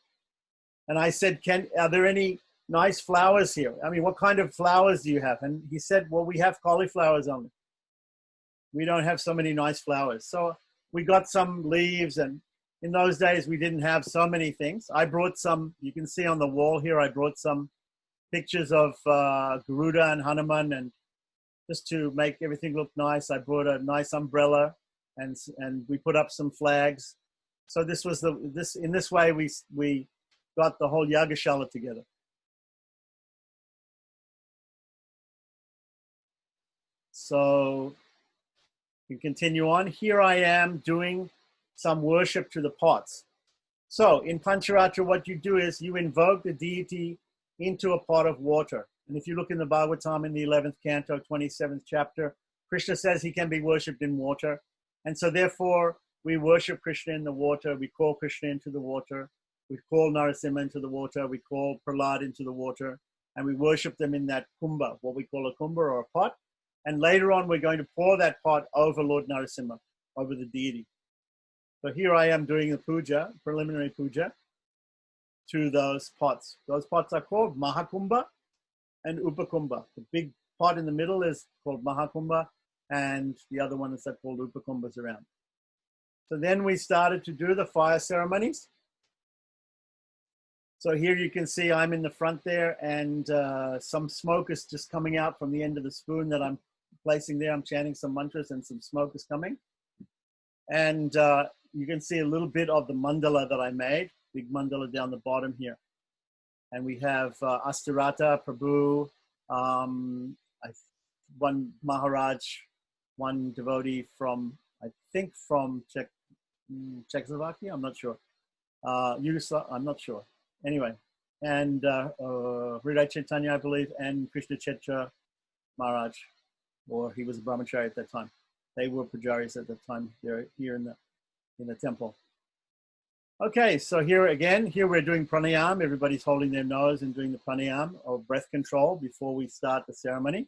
And I said, are there any nice flowers here? I mean, what kind of flowers do you have? And he said, well, we have cauliflowers only. We don't have so many nice flowers. So we got some leaves, and in those days we didn't have so many things. I brought some, you can see on the wall here, I brought some pictures of Garuda and Hanuman, and just to make everything look nice, I brought a nice umbrella, and we put up some flags. So this was in this way we got the whole Yagashala together. So we continue on. Here I am doing some worship to the pots. So in Pancharatra, what you do is you invoke the deity into a pot of water. And if you look in the Bhagavatam in the 11th canto, 27th chapter, Krishna says he can be worshipped in water. And so therefore, we worship Krishna in the water. We call Krishna into the water. We call Narasimha into the water. We call Prahlad into the water. And we worship them in that kumbha, what we call a kumbha or a pot. And later on, we're going to pour that pot over Lord Narasimha, over the deity. So here I am doing the puja, preliminary puja, to those pots. Those pots are called Mahakumbha and Upakumbha. The big pot in the middle is called Mahakumbha, and the other one is called Upakumbhas around. So then we started to do the fire ceremonies. So here you can see I'm in the front there, and some smoke is just coming out from the end of the spoon that I'm placing there. I'm chanting some mantras and some smoke is coming. And you can see a little bit of the mandala that I made, big mandala down the bottom here. And we have Astarata, Prabhu, one Maharaj, one devotee from, I think from Czechoslovakia, I'm not sure. Yugoslavia, I'm not sure. Anyway, and Hridaya Chaitanya, I believe, and Krishna Chetra Maharaj, or he was a brahmachari at that time. They were pujaris at that time. They're here in the temple. Okay, so here we're doing pranayam. Everybody's holding their nose and doing the pranayam or breath control before we start the ceremony.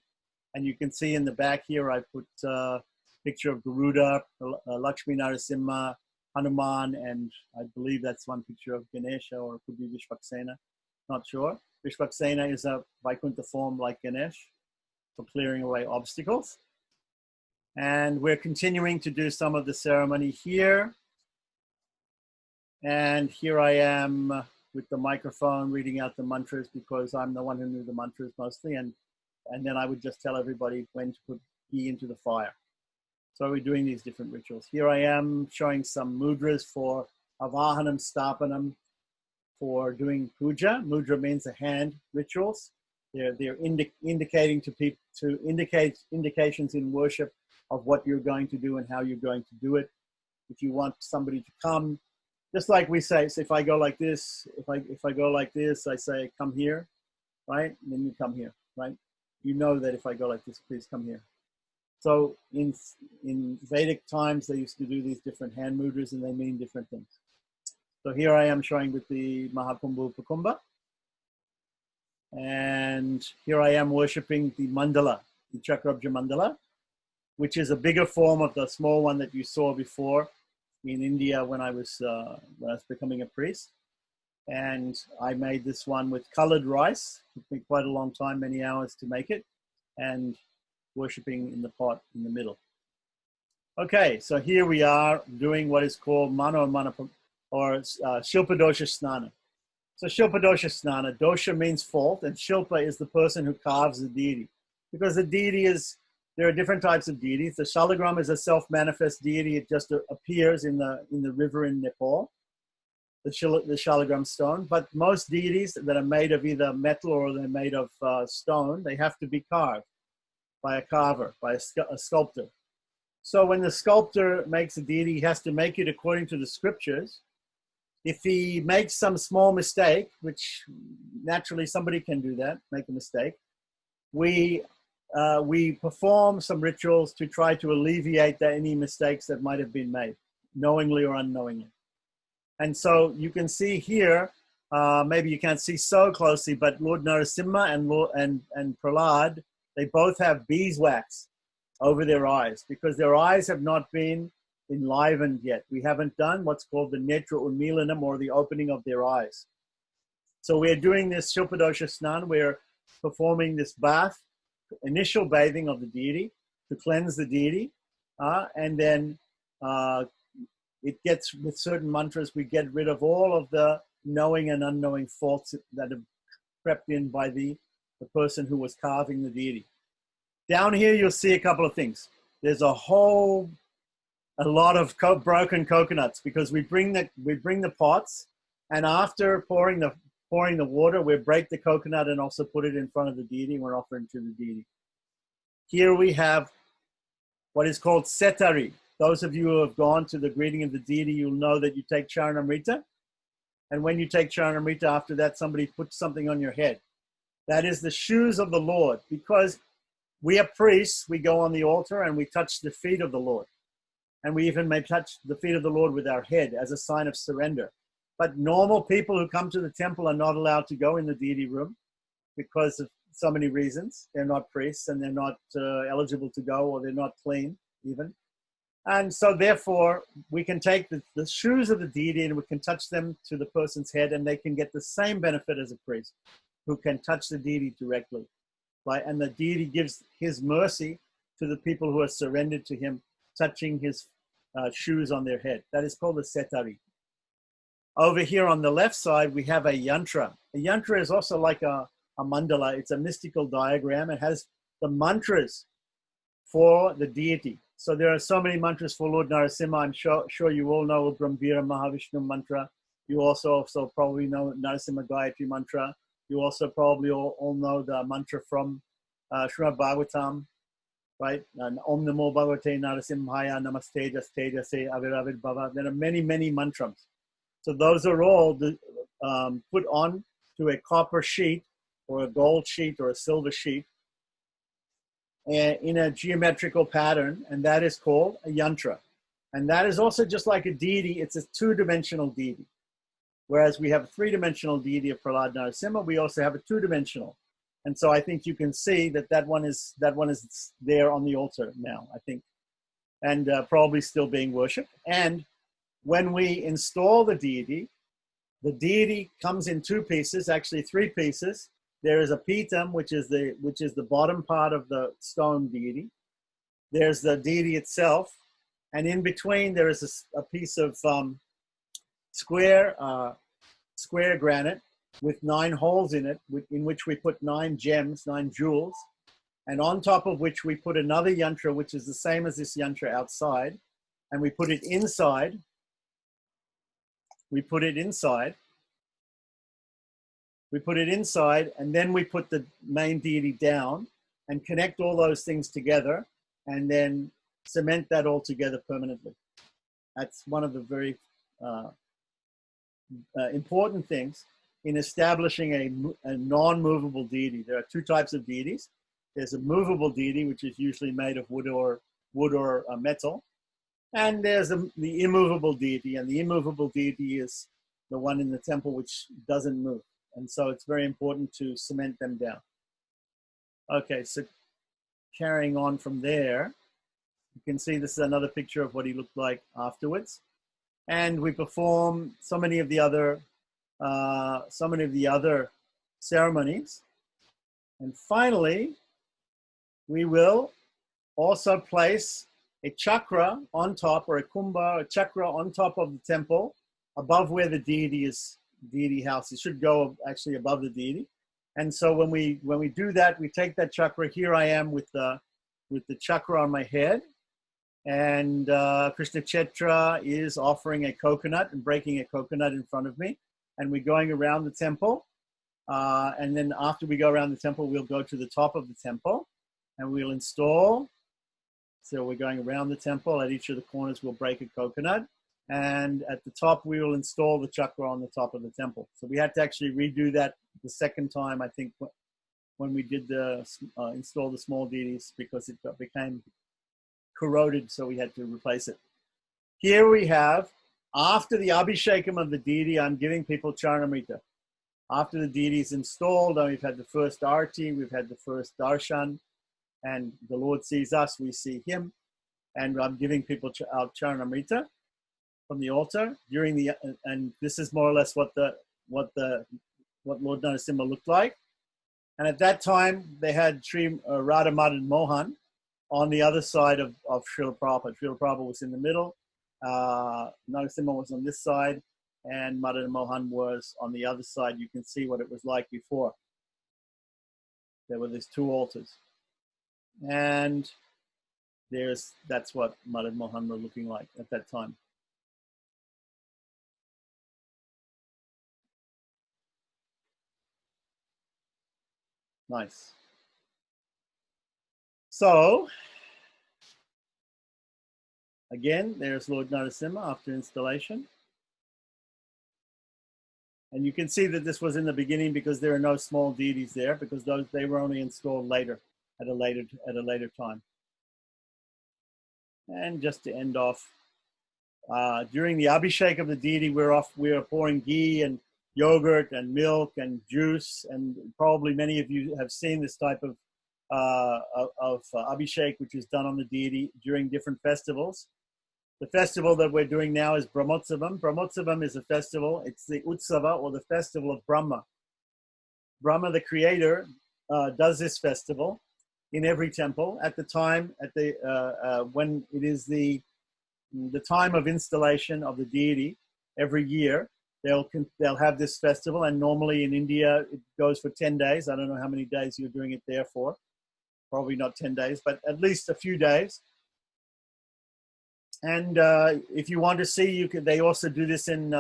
And you can see in the back here, I put a picture of Garuda, Lakshmi Narasimha, Hanuman, and I believe that's one picture of Ganesha, or it could be Vishvaksena, not sure. Vishvaksena is a Vaikuntha form like Ganesh for clearing away obstacles. And we're continuing to do some of the ceremony here. And here I am with the microphone reading out the mantras, because I'm the one who knew the mantras mostly. And then I would just tell everybody when to put ghee into the fire. So we're doing these different rituals. Here I am showing some mudras for avahanam, stapanam, for doing puja. Mudra means the hand rituals. They're indicating to people, to indicate indications in worship of what you're going to do and how you're going to do it. If you want somebody to come, just like we say, so if I go like this, if I go like this, I say, come here, right? And then you come here, right? You know that if I go like this, please come here. So in Vedic times, they used to do these different hand mudras, and they mean different things. So here I am showing with the Mahakumbha Upakumbha. And here I am worshipping the mandala, the Chakrabja mandala, which is a bigger form of the small one that you saw before in India when I was becoming a priest. And I made this one with colored rice. It took me quite a long time, many hours to make it, and worshipping in the pot in the middle. Okay, so here we are doing what is called Mano Manapa, or Shilpa Dosha Snana. So Shilpa Dosha Snana, dosha means fault, and Shilpa is the person who carves the deity. Because the deity is, there are different types of deities. The Shalagram is a self-manifest deity. It just appears in the river in Nepal, the Shalagram stone. But most deities that are made of either metal or they're made of stone, they have to be carved by a carver, by a sculptor. So when the sculptor makes a deity, he has to make it according to the scriptures. If he makes some small mistake, which naturally somebody can do that, make a mistake, we perform some rituals to try to alleviate any mistakes that might have been made, knowingly or unknowingly. And so you can see here, maybe you can't see so closely, but Lord Narasimha and Prahlad, they both have beeswax over their eyes because their eyes have not been enlivened yet. We haven't done what's called the Netra Unmilanam, or the opening of their eyes. So we're doing this Shilpa Dosha Snan. We're performing this bath, initial bathing of the deity to cleanse the deity. And then it gets, with certain mantras, we get rid of all of the knowing and unknowing faults that have crept in by the person who was carving the deity. Down here, you'll see a couple of things. There's a lot of broken coconuts because we bring the pots, and after pouring the water, we break the coconut and also put it in front of the deity, and we're offering to the deity. Here we have what is called setari. Those of you who have gone to the greeting of the deity, you'll know that you take Charanamrita, and when you take Charanamrita, after that, somebody puts something on your head. That is the shoes of the Lord, because we are priests. We go on the altar and we touch the feet of the Lord. And we even may touch the feet of the Lord with our head as a sign of surrender. But normal people who come to the temple are not allowed to go in the deity room because of so many reasons. They're not priests and they're not eligible to go, or they're not clean even. And so therefore, we can take the shoes of the deity and we can touch them to the person's head, and they can get the same benefit as a priest who can touch the deity directly. Right? And the deity gives his mercy to the people who are surrendered to him, touching his shoes on their head. That is called a setari. Over here on the left side, we have a yantra. A yantra is also like a mandala. It's a mystical diagram. It has the mantras for the deity. So there are so many mantras for Lord Narasimha. I'm sure you all know Brahmvira Mahavishnu mantra. You also probably know Narasimha Gayatri mantra. You also probably all know the mantra from Srimad Bhagavatam, right? And Om Namo Bhagavate Narasimhaya Namaste Jastejase Aviravid Bhava. There are many, many mantras. So those are all put on to a copper sheet or a gold sheet or a silver sheet in a geometrical pattern, and that is called a yantra. And that is also just like a deity. It's a two-dimensional deity. Whereas we have a three-dimensional deity of Prahlad Narasimha, we also have a two-dimensional. And so I think you can see that one is there on the altar now, I think, and probably still being worshipped. And when we install the deity comes in two pieces, actually three pieces. There is a pitam, which is the bottom part of the stone deity. There's the deity itself, and in between there is a piece of square granite with 9 holes in it, in which we put 9 gems, 9 jewels, and on top of which we put another yantra, which is the same as this yantra outside, and we put it inside. We put it inside, and then we put the main deity down and connect all those things together, and then cement that all together permanently. That's one of the very important things in establishing a non-movable deity. There are 2 types of deities. There's a movable deity, which is usually made of wood or metal. And there's the immovable deity, and the immovable deity is the one in the temple which doesn't move. And so it's very important to cement them down. Okay, so carrying on from there, you can see this is another picture of what he looked like afterwards. And we perform so many of the other ceremonies. And finally, we will also place a chakra on top, or a kumbha, a chakra on top of the temple, above where the deity house. It should go actually above the deity. And so when we do that, we take that chakra. Here I am with the chakra on my head, and Krishna Chetra is offering a coconut and breaking a coconut in front of me, and we're going around the temple. And then after we go around the temple, we'll go to the top of the temple, and we'll install. So we're going around the temple. At each of the corners, we'll break a coconut. And at the top, we will install the chakra on the top of the temple. So we had to actually redo that the second time, I think, when we did install the small deities, because it became corroded, so we had to replace it. Here we have, after the Abhishekam of the deity, I'm giving people Charanamrita. After the deity is installed, we've had the first Arti, we've had the first Darshan, and the Lord sees us, we see him, and I'm giving people our Charanamrita from the altar and this is more or less what Lord Narasimha looked like. And at that time, they had Sri Radha Madan Mohan on the other side of Srila Prabhupada. Srila Prabhupada was in the middle, Narasimha was on this side, and Madan Mohan was on the other side. You can see what it was like before. There were these two altars. And that's what Madan Mohan were looking like at that time. Nice. So, again, there's Lord Narasimha after installation. And you can see that this was in the beginning because there are no small deities there, because they were only installed later, at a later time. And just to end off, during the Abhishek of the deity, we are pouring ghee and yogurt and milk and juice, and probably many of you have seen this type of Abhishek, which is done on the deity during different festivals. The festival that we're doing now is Brahmotsavam. Brahmotsavam is a festival. It's the Utsava, or the festival of Brahma. Brahma, the creator, does this festival in every temple at the time, when it is the time of installation of the deity every year. They'll have this festival, and normally in India it goes for 10 days. I don't know how many days you're doing it there for. Probably not 10 days, but at least a few days. And if you want to see, they also do this in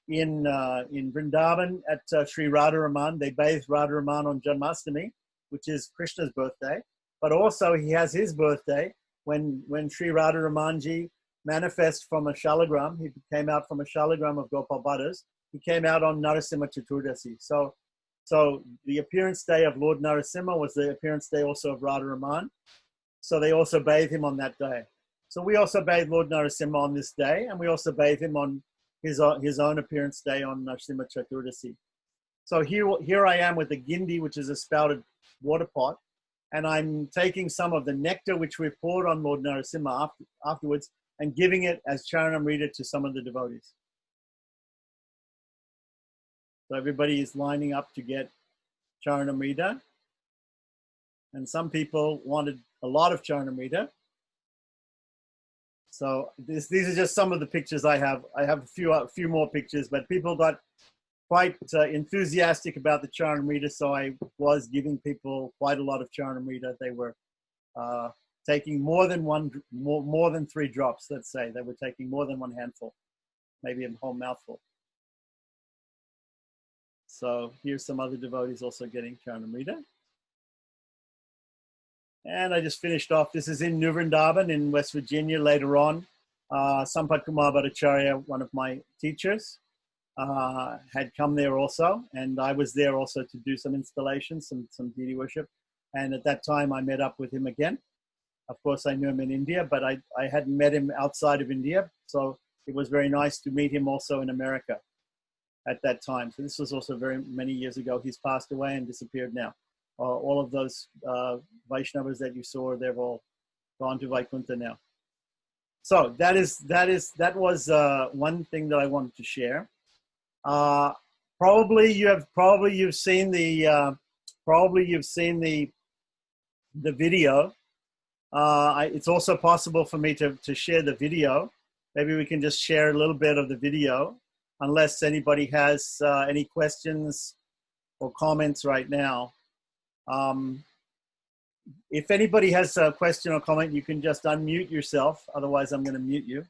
Vrindavan at Sri Radharaman. They bathe Radharaman on Janmashtami, which is Krishna's birthday. But also he has his birthday when Sri Radharamanji manifest from a shalagram. He came out from a shalagram of Gopal Bhatta's. He came out on Narasimha Chaturdasi. So the appearance day of Lord Narasimha was the appearance day also of Radharaman. So they also bathe him on that day. So we also bathe Lord Narasimha on this day, and we also bathe him on his own appearance day on Narasimha Chaturdasi. So here I am with the gindi, which is a spouted water pot, and I'm taking some of the nectar which we've poured on Lord Narasimha afterwards, and giving it as Charanamrita to some of the devotees. So everybody is lining up to get Charanamrita. And some people wanted a lot of Charanamrita. So these are just some of the pictures I have. I have a few more pictures, but people got quite enthusiastic about the Charanamrita, so I was giving people quite a lot of Charanamrita. They were taking more than 3 drops, let's say. They were taking more than 1 handful, maybe a whole mouthful. So here's some other devotees also getting Charanamrita. And I just finished off. This is in New Vrindavan in West Virginia later on. Sampat Kumar Bhattacharya, one of my teachers, had come there also. And I was there also to do some installations, some deity worship. And at that time, I met up with him again. Of course, I knew him in India, but I hadn't met him outside of India. So it was very nice to meet him also in America at that time. So this was also very many years ago. He's passed away and disappeared now. All of those Vaishnavas that you saw, they've all gone to Vaikuntha now. So that was one thing that I wanted to share. Probably you've seen the video It's also possible for me to share the video. Maybe we can just share a little bit of the video, unless anybody has any questions or comments right now. If anybody has a question or comment, you can just unmute yourself. Otherwise, I'm going to mute you.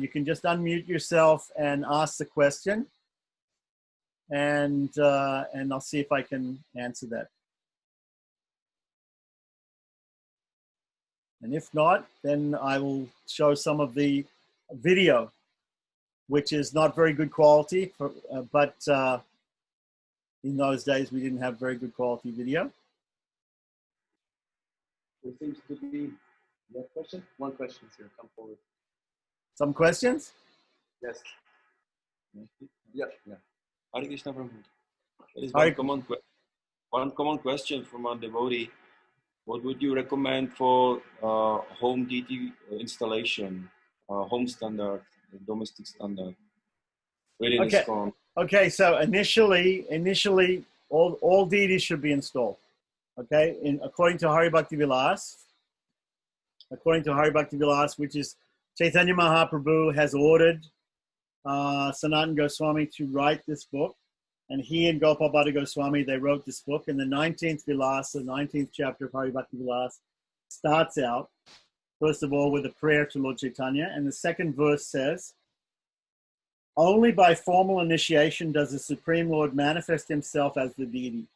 You can just unmute yourself and ask the question, and I'll see if I can answer that. And if not, then I will show some of the video, which is not very good quality, but in those days we didn't have very good quality video. There seems to be no question. One question here. Come forward. Some questions? Yes. Yeah. Hare Krishna Prabhu. There is Hare- one common question from a devotee. What would you recommend for home deity installation, home standard, domestic standard? Within Okay. ISKCON? Okay, so initially, all deities should be installed. Okay, according to Hari Bhakti Vilas, which is Chaitanya Mahaprabhu has ordered Sanatana Goswami to write this book, and he and Gopal Bhatta Goswami, they wrote this book. And the 19th Vilas, the 19th chapter of Hari Bhakti Vilas, starts out, first of all, with a prayer to Lord Chaitanya, and the second verse says, "Only by formal initiation does the Supreme Lord manifest himself as the deity.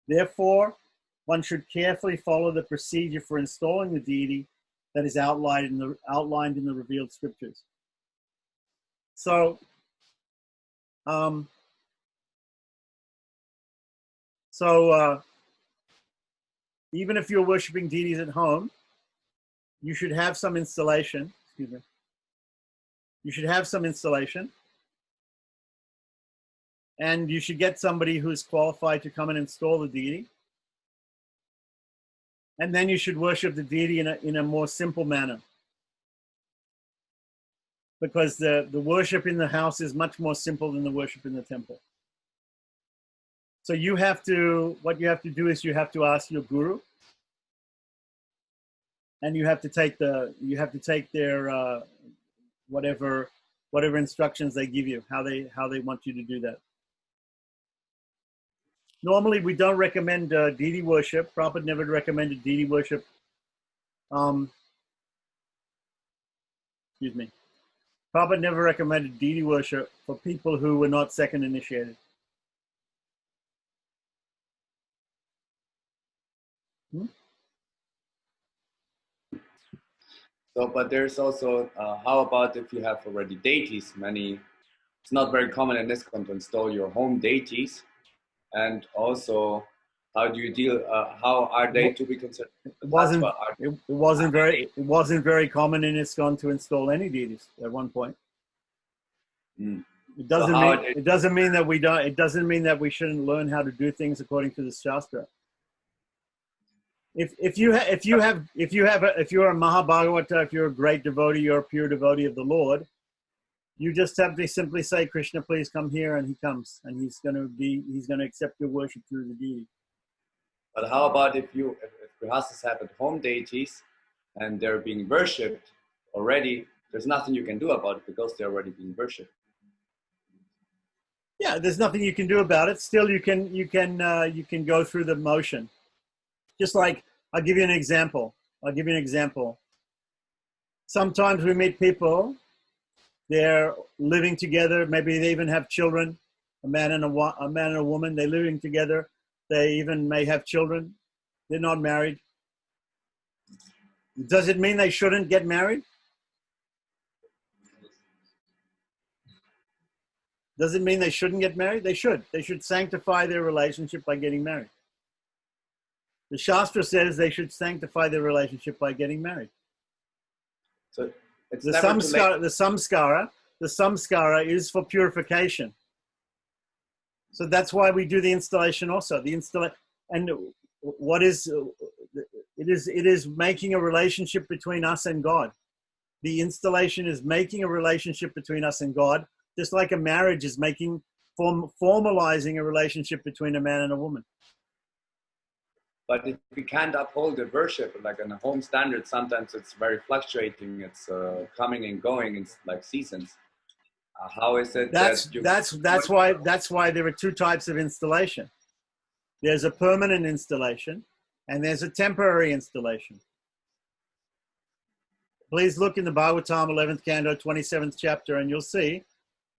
Therefore, one should carefully follow the procedure for installing the deity that is outlined in the revealed scriptures." So, even if you're worshiping deities at home, you should have some installation. Excuse me. You should have some installation. And you should get somebody who's qualified to come and install the deity. And then you should worship the deity in a more simple manner. Because the worship in the house is much more simple than the worship in the temple. So what you have to do is you have to ask your guru, and you have to take their whatever instructions they give you, how they want you to do that. Normally, we don't recommend deity worship. Prabhupada never recommended deity worship. Excuse me. Prabhupada never recommended deity worship for people who were not second initiated. So, but there's also, how about if you have already deities? It's not very common in ISKCON to install your home deities. And also, how do you deal, how are they to be considered? It wasn't very common in ISKCON to install any deities at one point. It doesn't mean that we shouldn't learn how to do things according to the Shastra. If you're a Mahabhagavata, if you're a great devotee, you're a pure devotee of the Lord, you just have to simply say, "Krishna, please come here," and he comes, and he's going to accept your worship through the deity. But how about if grihastas have at home deities and they're being worshipped already? There's nothing you can do about it because they're already being worshipped. Yeah, there's nothing you can do about it. Still, you can go through the motion. Just like, I'll give you an example. Sometimes we meet people, they're living together, maybe they even have children, a man and a woman, they're living together, they even may have children, they're not married. Does it mean they shouldn't get married? Does it mean they shouldn't get married? They should. They should sanctify their relationship by getting married. The Shastra says they should sanctify their relationship by getting married. So it's the samskara is for purification. So that's why we do the installation also. And what is it is making a relationship between us and God. The installation is making a relationship between us and God, just like a marriage is formalizing a relationship between a man and a woman. But if we can't uphold the worship, like in a home standard, sometimes it's very fluctuating. It's coming and going. It's like seasons. How is it That's that you? that's why there are two types of installation. There's a permanent installation, and there's a temporary installation. Please look in the Bhagavatam 11th canto, 27th chapter, and you'll see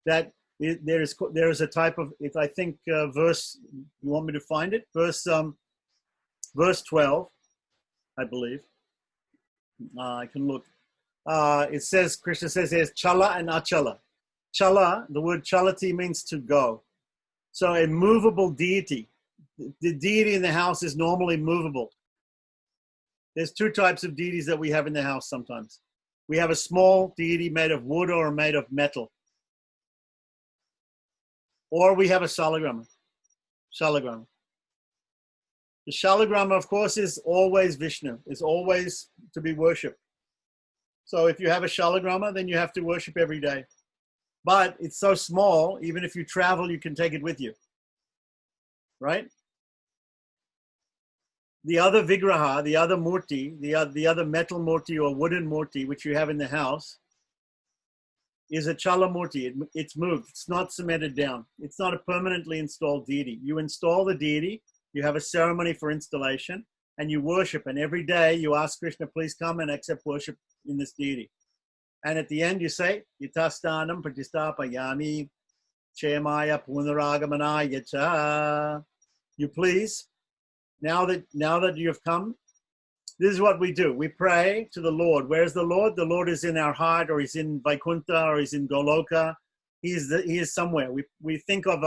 that there is a type of, if I think verse, you want me to find it? Verse 12, I believe. I can look. It says, Krishna says there's chala and achala. Chala, the word chalati means to go. So a movable deity. The deity in the house is normally movable. There's two types of deities that we have in the house sometimes. We have a small deity made of wood or made of metal. Or we have a shalagrama. Shalagrama. The shalagrama, of course, is always Vishnu, is always to be worshipped. So if you have a shalagrama, then you have to worship every day. But it's so small, even if you travel, you can take it with you. Right? The other vigraha, the other murti, the other metal murti or wooden murti, which you have in the house, is a chala murti. It's moved. It's not cemented down. It's not a permanently installed deity. You install the deity, you have a ceremony for installation, and you worship. And every day you ask Krishna, please come and accept worship in this deity. And at the end you say, Yatastanam pratistapayami chemaya punaragamanaya cha. You please, now that you have come, this is what we do. We pray to the Lord. Where's the Lord? The Lord is in our heart, or he's in Vaikuntha, or he's in Goloka. He is somewhere. We think of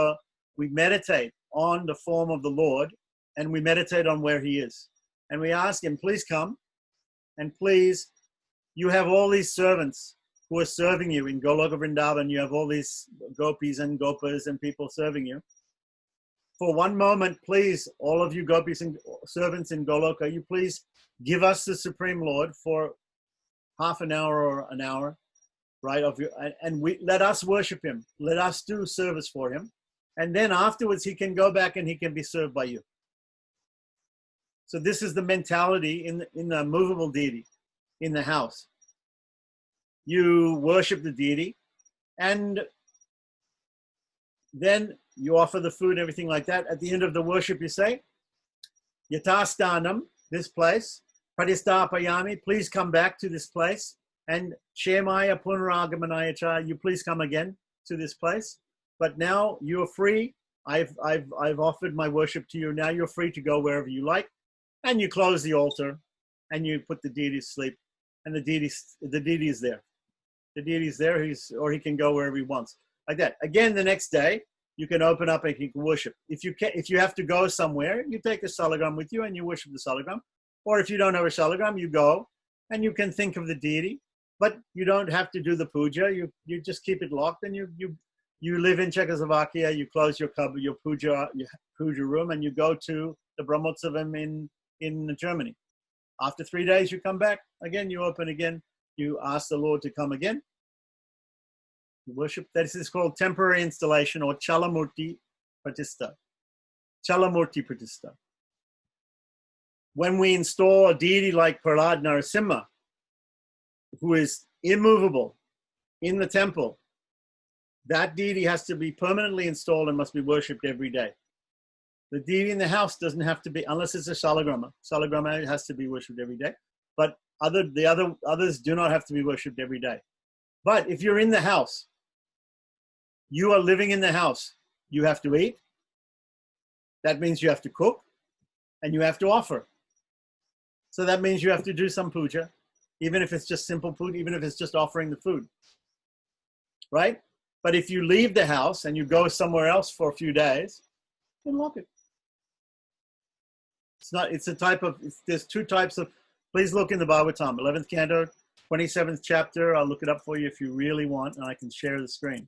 we meditate on the form of the Lord, and we meditate on where he is. And we ask him, please come, and please, you have all these servants who are serving you in Goloka Vrindavan. You have all these gopis and gopas and people serving you. For one moment, please, all of you gopis and servants in Goloka, you please give us the Supreme Lord for half an hour or an hour, right? And let us worship him. Let us do service for him. And then afterwards, he can go back and he can be served by you. So this is the mentality in the movable deity in the house. You worship the deity, and then you offer the food and everything like that. At the end of the worship, you say, Yatastanam, this place, Pradistapayami, please come back to this place, and Shemaya Punaragamanaya cha, you please come again to this place. But now you're free. I've offered my worship to you. Now you're free to go wherever you like. And you close the altar, and you put the deity to sleep, and the deity is there. The deity is there, or he can go wherever he wants. Like that. Again, the next day, you can open up and you can worship. If you have to go somewhere, you take the salagram with you and you worship the salagram. Or if you don't have a salagram, you go and you can think of the deity, but you don't have to do the puja. You just keep it locked, and you live in Czechoslovakia. You close your puja room, and you go to the Brahmotsavam in Germany. After 3 days, you come back again. You open again. You ask the Lord to come again. Worship. This is called temporary installation, or chalamurti pratistha. Chalamurti pratistha. When we install a deity like Prahlad Narasimha, who is immovable in the temple, that deity has to be permanently installed and must be worshipped every day. The deity in the house doesn't have to be, unless it's a shalagrama. Shalagrama has to be worshipped every day. But the others do not have to be worshipped every day. But if you're in the house, you are living in the house, you have to eat. That means you have to cook, and you have to offer. So that means you have to do some puja, even if it's just simple food, even if it's just offering the food, right? But if you leave the house and you go somewhere else for a few days, then lock it. There's two types of, please look in the Bhagavatam, 11th canto, 27th chapter. I'll look it up for you if you really want, and I can share the screen.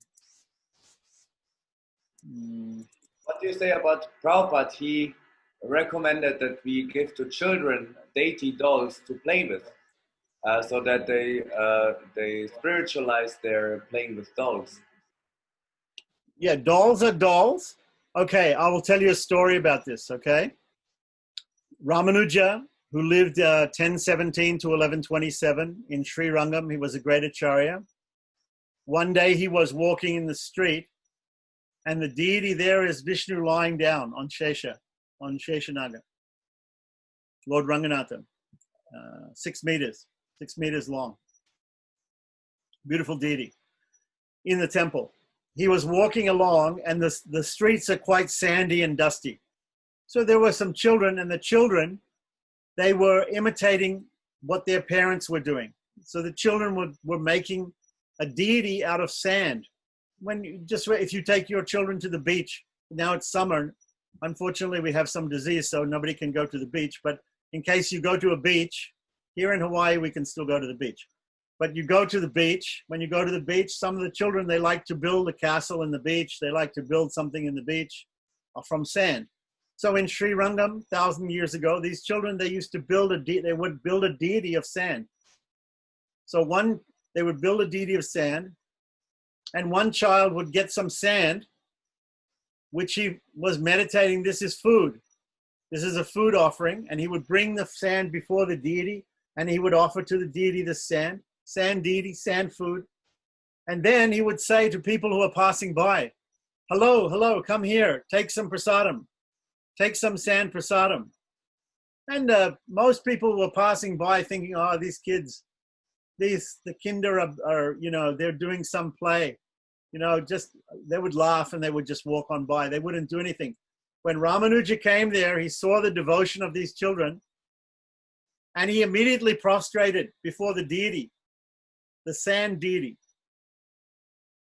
What do you say about Prabhupada? He recommended that we give to children deity dolls to play with, so that they spiritualize their playing with dolls. Yeah, dolls are dolls. Okay, I will tell you a story about this, okay? Ramanuja, who lived 1017 to 1127 in Sri Rangam, he was a great acharya. One day he was walking in the street, and the deity there is Vishnu lying down on Sheshanaga, Lord Ranganatha, 6 meters long. Beautiful deity in the temple. He was walking along, and the streets are quite sandy and dusty. So there were some children, and the children, they were imitating what their parents were doing. So the children were making a deity out of sand. If you take your children to the beach, now it's summer, unfortunately we have some disease, so nobody can go to the beach, but in case you go to a beach, here in Hawaii, we can still go to the beach. But you go to the beach, when you go to the beach, some of the children, they like to build a castle in the beach, they like to build something in the beach from sand. So in Sri Rangam, 1,000 years ago, these children, they used to they would build a deity of sand. So they would build a deity of sand, and one child would get some sand, which he was meditating, this is food. This is a food offering, and he would bring the sand before the deity, and he would offer to the deity the sand deity, sand food. And then he would say to people who are passing by, hello, come here, take some prasadam. Take some sand prasadam. And most people were passing by thinking, oh, these kids, the kinder are, they're doing some play. They would laugh and they would just walk on by. They wouldn't do anything. When Ramanuja came there, he saw the devotion of these children, and he immediately prostrated before the deity, the sand deity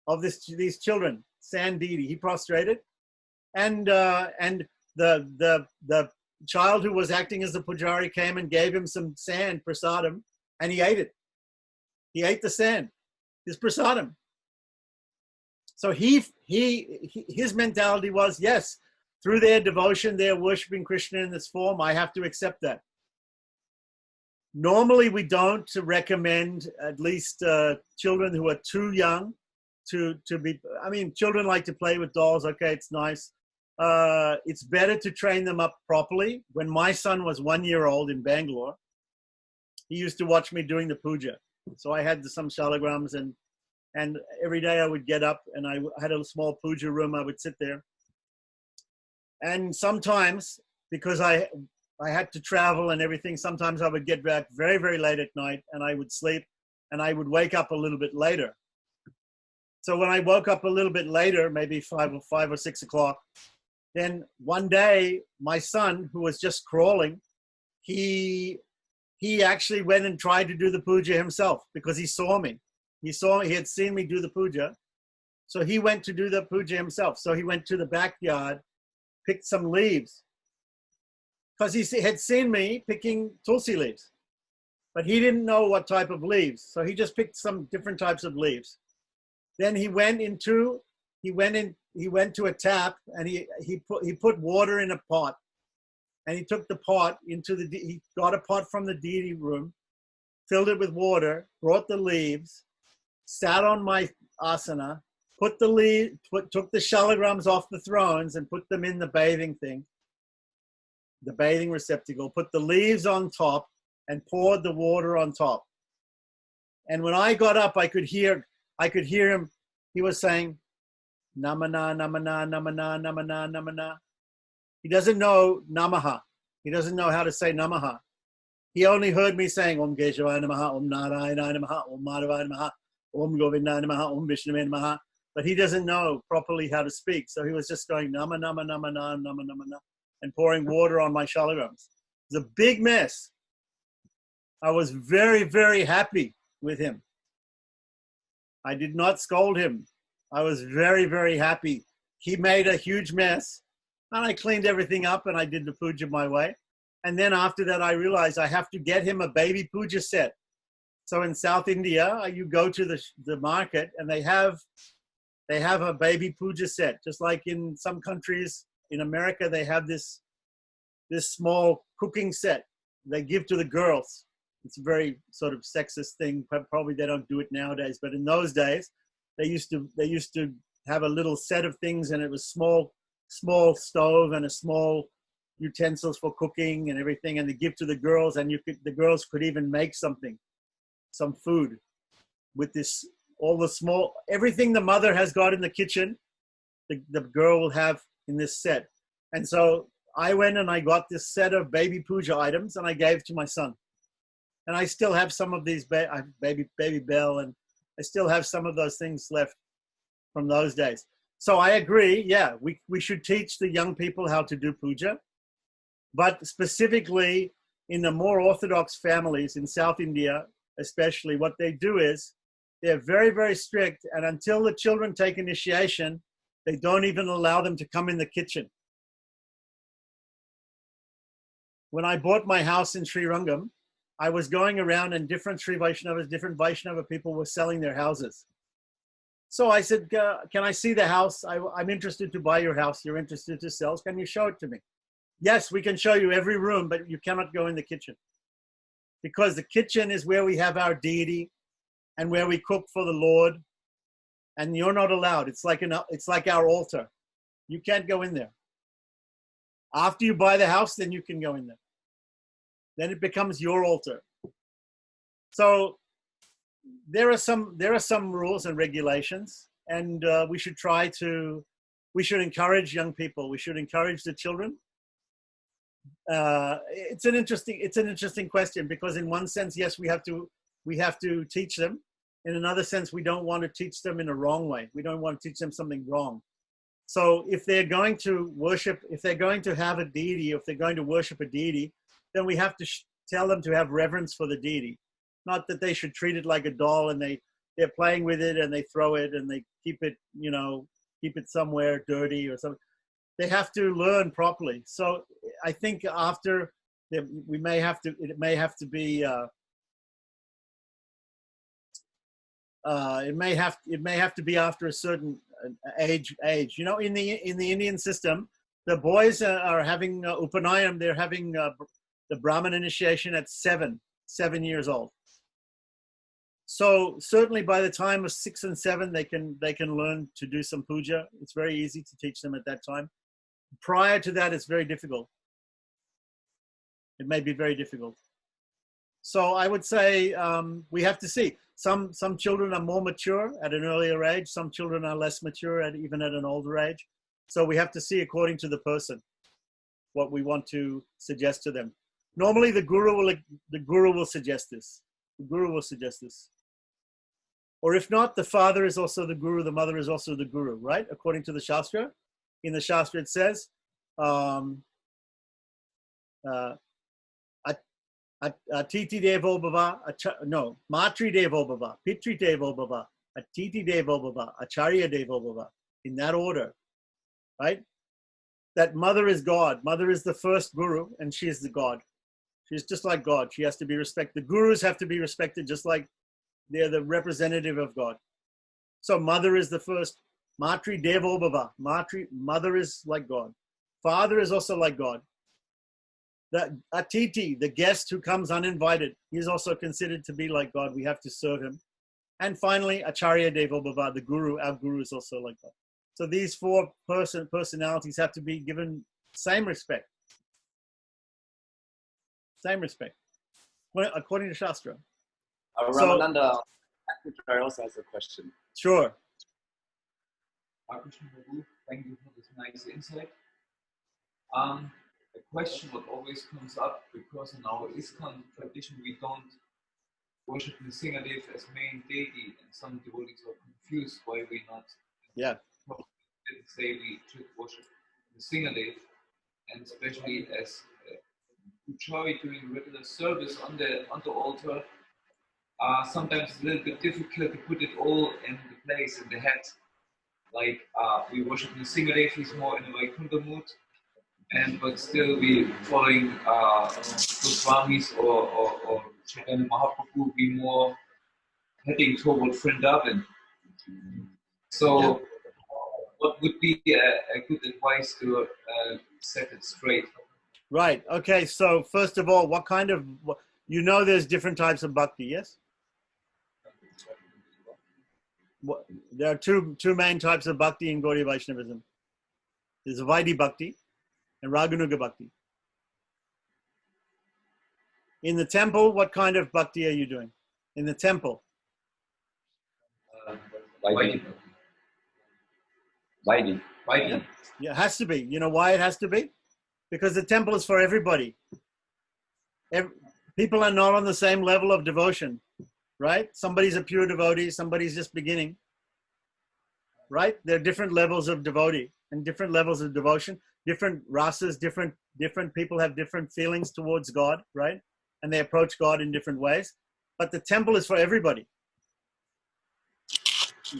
of these children, sand deity. He prostrated, and the child who was acting as the pujari came and gave him some sand prasadam, and he ate it. He ate the sand, his prasadam. So his mentality was, yes, through their devotion, they're worshiping Krishna in this form. I have to accept that. Normally, we don't recommend at least children who are too young to be. I mean, children like to play with dolls. Okay, it's nice. It's better to train them up properly. When my son was 1 year old in Bangalore, he used to watch me doing the puja. So I had some shalagrams, and every day I would get up, and I had a small puja room. I would sit there. And sometimes, because I had to travel and everything, sometimes I would get back very, very late at night, and I would sleep, and I would wake up a little bit later. So when I woke up a little bit later, maybe 5 or 6 o'clock, then one day, my son, who was just crawling, he actually went and tried to do the puja himself because he saw me. He had seen me do the puja. So he went to do the puja himself. So he went to the backyard, picked some leaves, because he had seen me picking tulsi leaves. But he didn't know what type of leaves. So he just picked some different types of leaves. Then he went to a tap, and he put water in a pot, and he took the pot he got a pot from the deity room, filled it with water, brought the leaves, sat on my asana, took the shalagrams off the thrones and put them in the bathing thing, the bathing receptacle, put the leaves on top and poured the water on top. And when I got up, I could hear him. He was saying, Namana, Namana, Namana, Namana, Namana. He doesn't know Namaha. He doesn't know how to say Namaha. He only heard me saying Om Keshavaya Namaha, Om Narayana Namaha, Om Madhavaya Namaha, Om Govinda Namaha, Om Vishnave Namaha. But he doesn't know properly how to speak. So he was just going Nama, Nama, Nama, Nama, Nama, Nama, Nama, and pouring water on my shalagrams. It was a big mess. I was very, very happy with him. I did not scold him. I was very, very happy. He made a huge mess, and I cleaned everything up, and I did the puja my way. And then after that, I realized I have to get him a baby puja set. So in South India, you go to the market, and they have a baby puja set. Just like in some countries, in America, they have this small cooking set they give to the girls. It's a very sort of sexist thing. Probably they don't do it nowadays, but in those days, they used to have a little set of things, and it was small stove and a small utensils for cooking and everything, and they give to the girls, and the girls could even make something, some food with this, all the small, everything the mother has got in the kitchen, the girl will have in this set. And so I went and I got this set of baby puja items and I gave to my son. And I still have some of these baby bell, and I still have some of those things left from those days. So I agree, yeah, we should teach the young people how to do puja. But specifically in the more orthodox families in South India, especially, what they do is they're very, very strict. And until the children take initiation, they don't even allow them to come in the kitchen. When I bought my house in Sri Rangam, I was going around and different Sri Vaishnavas, different Vaishnava people were selling their houses. So I said, can I see the house? I'm interested to buy your house. You're interested to sell. Can you show it to me? Yes, we can show you every room, but you cannot go in the kitchen. Because the kitchen is where we have our deity and where we cook for the Lord. And you're not allowed. It's like our altar. You can't go in there. After you buy the house, then you can go in there. Then it becomes your altar. So there are some rules and regulations, and we should encourage young people. We should encourage the children. It's an interesting question, because in one sense, yes, we have to teach them. In another sense, we don't want to teach them in a wrong way. We don't want to teach them something wrong. So if they're going to worship, if they're going to have a deity, if they're going to worship a deity, then we have to tell them to have reverence for the deity. Not that they should treat it like a doll and they're playing with it and they throw it and they keep it, keep it somewhere dirty or something. They have to learn properly. So I think after it may have to be after a certain age. In the Indian system, the boys are having Upanayam. They're having the Brahmin initiation at 7 years old. So certainly by the time of 6 and 7, they can learn to do some puja. It's very easy to teach them at that time. Prior to that, it's very difficult. It may be very difficult. So I would say we have to see. Some children are more mature at an earlier age. Some children are less mature even at an older age. So we have to see according to the person what we want to suggest to them. Normally, the guru will suggest this. The guru will suggest this. Or if not, the father is also the guru. The mother is also the guru, right? According to the Shastra. In the Shastra, it says, Atiti Devo Bhava, Matri Devo Bhava, Pitri Devo Bhava, Atiti Devo Bhava, Acharya Devo Bhava, in that order, right? That mother is God. Mother is the first guru, and she is the God. She's just like God. She has to be respected. The gurus have to be respected just like they're the representative of God. So mother is the first. Matri Devo Bhava. Mother is like God. Father is also like God. The Atiti, the guest who comes uninvited, he's also considered to be like God. We have to serve him. And finally, Acharya Devo Bhava, the guru, our guru is also like God. So these 4 personalities have to be given same respect. Same respect, according to Shastra. Ramananda, I also has a question. Sure. Thank you for this nice insight. A question that always comes up, because in our ISKCON tradition we don't worship Nrsimhadev as main deity, and some devotees are confused why we not. Yeah. Didn't say we should worship Nrsimhadev, and especially as Puchari doing regular service on the altar. Sometimes it's a little bit difficult to put it all in the place in the head. Like we worship Nrsimhadev, he's more in a Vaikuntha mood, but still we following Goswamis or Chaitanya Mahaprabhu, be more heading toward Vrindavan. So what would be a good advice to set it straight? Right. Okay. So first of all, there's different types of bhakti, yes? There are two main types of bhakti in Gaudiya Vaishnavism. There's Vaidhi Bhakti and Raganuga Bhakti. In the temple, what kind of bhakti are you doing? In the temple. Vaidhi. Vaidhi. Vaidhi. Yeah, it has to be. You know why it has to be? Because the temple is for everybody. People are not on the same level of devotion, right? Somebody's a pure devotee, somebody's just beginning, right? There are different levels of devotee and different levels of devotion, different rasas, different people have different feelings towards God, right? And they approach God in different ways. But the temple is for everybody.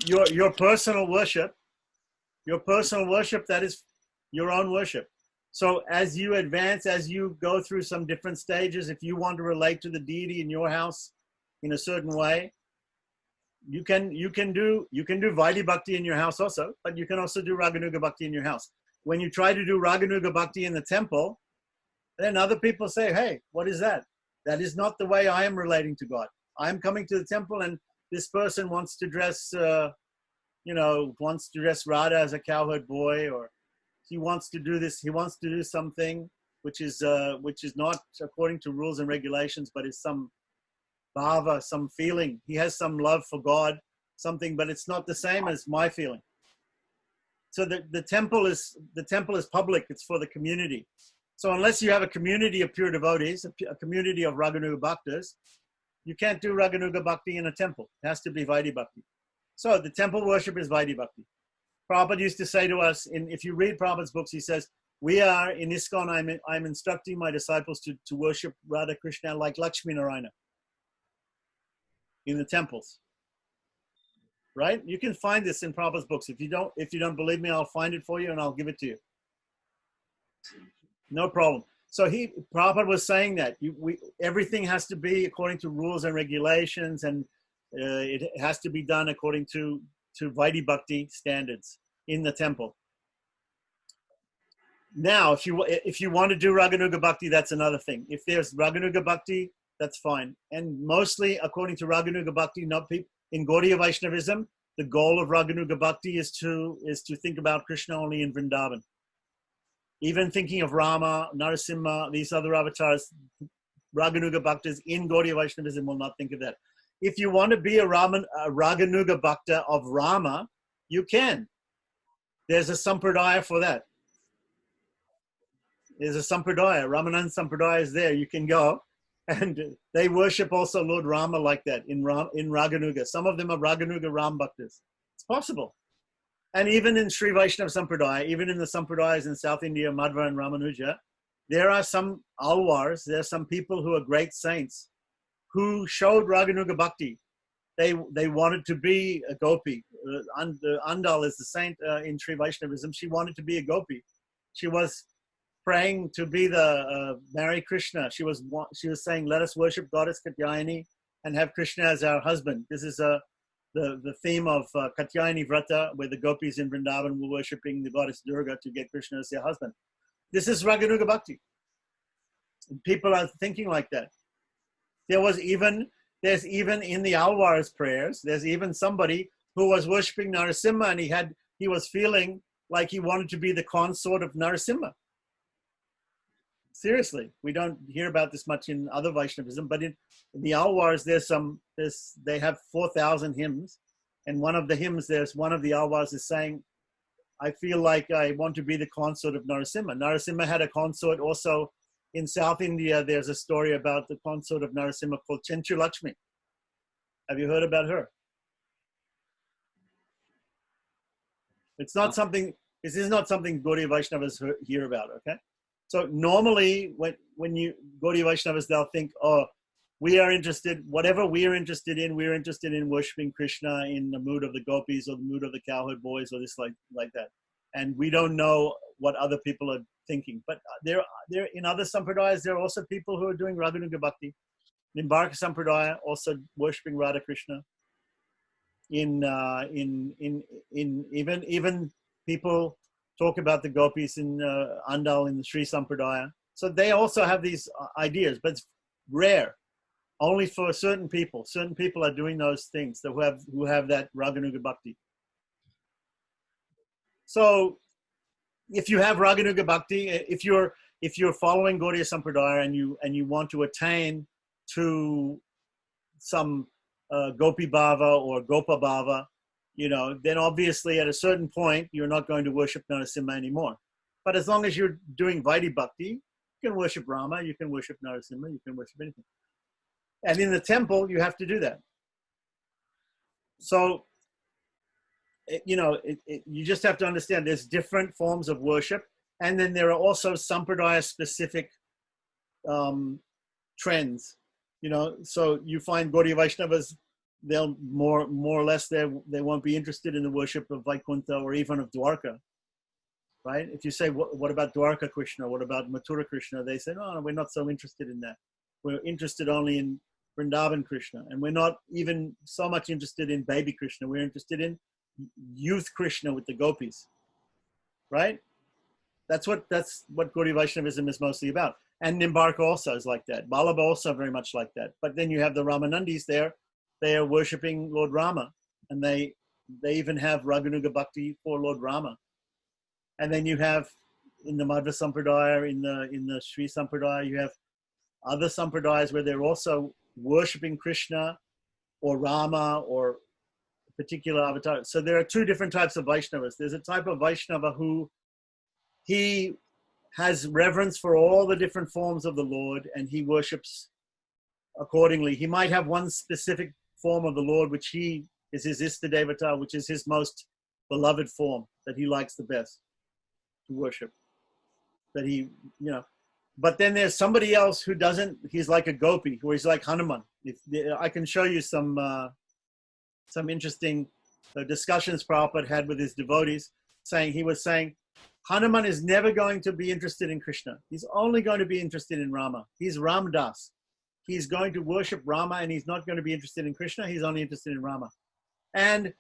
Your personal worship, that is your own worship. So as you advance, as you go through some different stages, if you want to relate to the deity in your house in a certain way, you can do Vaidhi Bhakti in your house also, but you can also do Raganuga Bhakti in your house. When you try to do Raganuga Bhakti in the temple, then other people say, hey, what is that? That is not the way I am relating to God. I'm coming to the temple and this person wants to dress, wants to dress Radha as a cowherd boy, or he wants to do this, he wants to do something which is not according to rules and regulations, but is some bhava, some feeling. He has some love for God, something, but it's not the same as my feeling. So the temple is public, it's for the community. So unless you have a community of pure devotees, a community of Raganuga Bhaktas, you can't do Raganuga Bhakti in a temple. It has to be Vaidhi Bhakti. So the temple worship is Vaidhi Bhakti. Prabhupada used to say to us, if you read Prabhupada's books, he says, we are in ISKCON, I'm instructing my disciples to worship Radha Krishna like Lakshmi Narayana in the temples. Right? You can find this in Prabhupada's books. If you don't believe me, I'll find it for you and I'll give it to you. No problem. So Prabhupada was saying that everything has to be according to rules and regulations, and it has to be done according to Vaidhi Bhakti standards in the temple. Now, if you want to do Raganuga Bhakti, that's another thing. If there's Raganuga Bhakti, that's fine. And mostly, according to Raganuga Bhakti, not people in Gaudiya Vaishnavism, the goal of Raganuga Bhakti is to think about Krishna only in Vrindavan. Even thinking of Rama, Narasimha, these other avatars, Raganuga Bhaktas in Gaudiya Vaishnavism will not think of that. If you want to be a Raganuga Bhakta of Rama, you can. There's a sampradaya for that. There's a sampradaya. Ramanand Sampradaya is there. You can go. And they worship also Lord Rama like that in Raganuga. Some of them are Raganuga Ram Bhaktas. It's possible. And even in Sri Vaishnava Sampradaya, even in the Sampradayas in South India, Madhva and Ramanuja, there are some alwars, there are some people who are great saints who showed Raganuga Bhakti. They wanted to be a gopi. Andal is the saint in Sri Vaishnavism. She wanted to be a gopi. She was praying to be marry Krishna. She was saying, let us worship Goddess Katyayani and have Krishna as our husband. This is the theme of Katyayani Vrata, where the gopis in Vrindavan were worshipping the goddess Durga to get Krishna as their husband. This is Raganuga Bhakti. People are thinking like that. There's even in the Alvar's prayers, there's even somebody who was worshipping Narasimha and he was feeling like he wanted to be the consort of Narasimha. Seriously, we don't hear about this much in other Vaishnavism, but in the Alvars, they have 4,000 hymns, and one of the hymns, one of the Alvars is saying, I feel like I want to be the consort of Narasimha. Narasimha had a consort also in South India. There's a story about the consort of Narasimha called Chenchu Lakshmi. Have you heard about her? This is not something Gaudiya Vaishnavas hear about, okay? So normally when Gaudiya Vaishnavas, they'll think, we're interested in worshiping Krishna in the mood of the gopis or the mood of the cowherd boys or this like that. And we don't know what other people are thinking. But there in other sampradayas, there are also people who are doing Raganuga Bhakti. In Bharaka Sampradaya, also worshiping Radha Krishna. Even people talk about the gopis in Andal in the Sri Sampradaya. So they also have these ideas, but it's rare. Only for certain people. Certain people are doing those things who have that Raganuga Bhakti. So if you have Raganuga Bhakti, if you're if you're following Gaudiya Sampradaya and you want to attain to some Gopi Bhava or Gopa Bhava, you know, then obviously at a certain point, you're not going to worship Narasimha anymore. But as long as you're doing Vaidhi Bhakti, you can worship Rama, you can worship Narasimha, you can worship anything. And in the temple, you have to do that. So, you know, you just have to understand there's different forms of worship. And then there are also Sampradaya-specific trends. You know, so you find Gaudiya Vaishnavas, they'll more or less they won't be interested in the worship of Vaikuntha or even of Dwarka, right? If you say, what about Dwarka Krishna? What about Mathura Krishna? They say, no, we're not so interested in that. We're interested only in Vrindavan Krishna. And we're not even so much interested in baby Krishna. We're interested in youth Krishna with the gopis, right? That's what Gaudiya Vaishnavism is mostly about. And Nimbarka also is like that. Vallabha also very much like that. But then you have the Ramanandis there. They are worshipping Lord Rama. And they even have Raghunuga Bhakti for Lord Rama. And then you have in the Madhva Sampradaya, in the Sri Sampradaya, you have other Sampradayas where they're also worshipping Krishna or Rama or a particular avatar. So there are two different types of Vaishnavas. There's a type of Vaishnava who he has reverence for all the different forms of the Lord and he worships accordingly. He might have one specific form of the Lord, which he is his Istadevata, which is his most beloved form that he likes the best to worship. That he, you know, but then there's somebody else who doesn't, he's like a gopi, or he's like Hanuman. I can show you some interesting discussions Prabhupada had with his devotees, he was saying, Hanuman is never going to be interested in Krishna. He's only going to be interested in Rama. He's Ramdas. He's going to worship Rama and he's not going to be interested in Krishna. He's only interested in Rama. And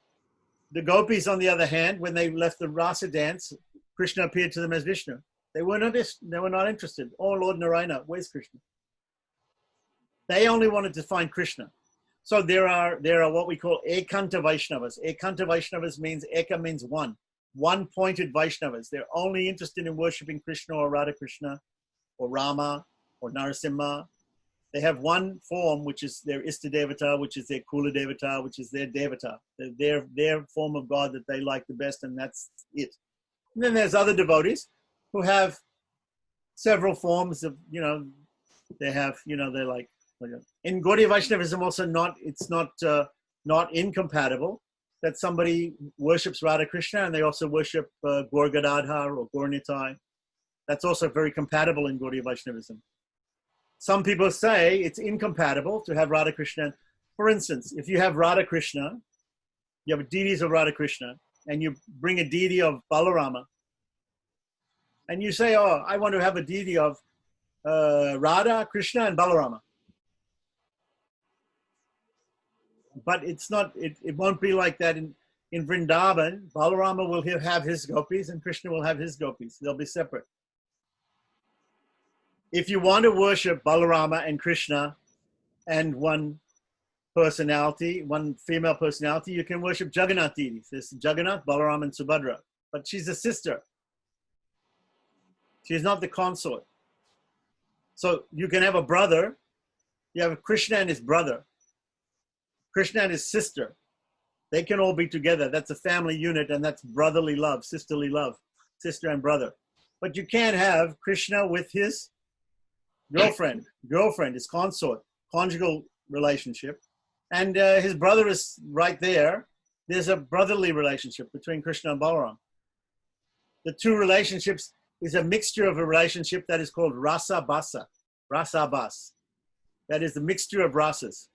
the gopis, on the other hand, when they left the rasa dance, Krishna appeared to them as Vishnu. They were not interested. Oh, Lord Narayana, where's Krishna? They only wanted to find Krishna. So there are what we call Ekanta Vaishnavas. Ekanta Vaishnavas means, Eka means one-pointed Vaishnavas. They're only interested in worshipping Krishna or Radha Krishna or Rama or Narasimha. They have one form, which is their Istadevata, which is their Kula Devata, which is their Devata. Their form of God that they like the best, and that's it. And then there's other devotees who have several forms of, you know, they have, you know, they're like, in Gaudiya Vaishnavism also it's not incompatible that somebody worships Radha Krishna and they also worship Gaur Gadadhar or Gaur Nitai. That's also very compatible in Gaudiya Vaishnavism. Some people say it's incompatible to have Radha Krishna. For instance, if you have Radha Krishna, you have deities of Radha Krishna, and you bring a deity of Balarama, and you say, oh, I want to have a deity of Radha, Krishna, and Balarama. But it's not, it won't be like that in Vrindavan. Balarama will have his gopis and Krishna will have his gopis. They'll be separate. If you want to worship Balarama and Krishna and one personality, one female personality, you can worship Jagannath deities. There's Jagannath, Balarama, and Subhadra. But she's a sister. She's not the consort. So you can have a brother. You have Krishna and his brother. Krishna and his sister. They can all be together. That's a family unit, and that's brotherly love, sisterly love, sister and brother. But you can't have Krishna with his girlfriend, his consort, conjugal relationship. And his brother is right there. There's a brotherly relationship between Krishna and Balaram. The two relationships is a mixture of a relationship that is called rasa basa, rasa bas. That is the mixture of rasas.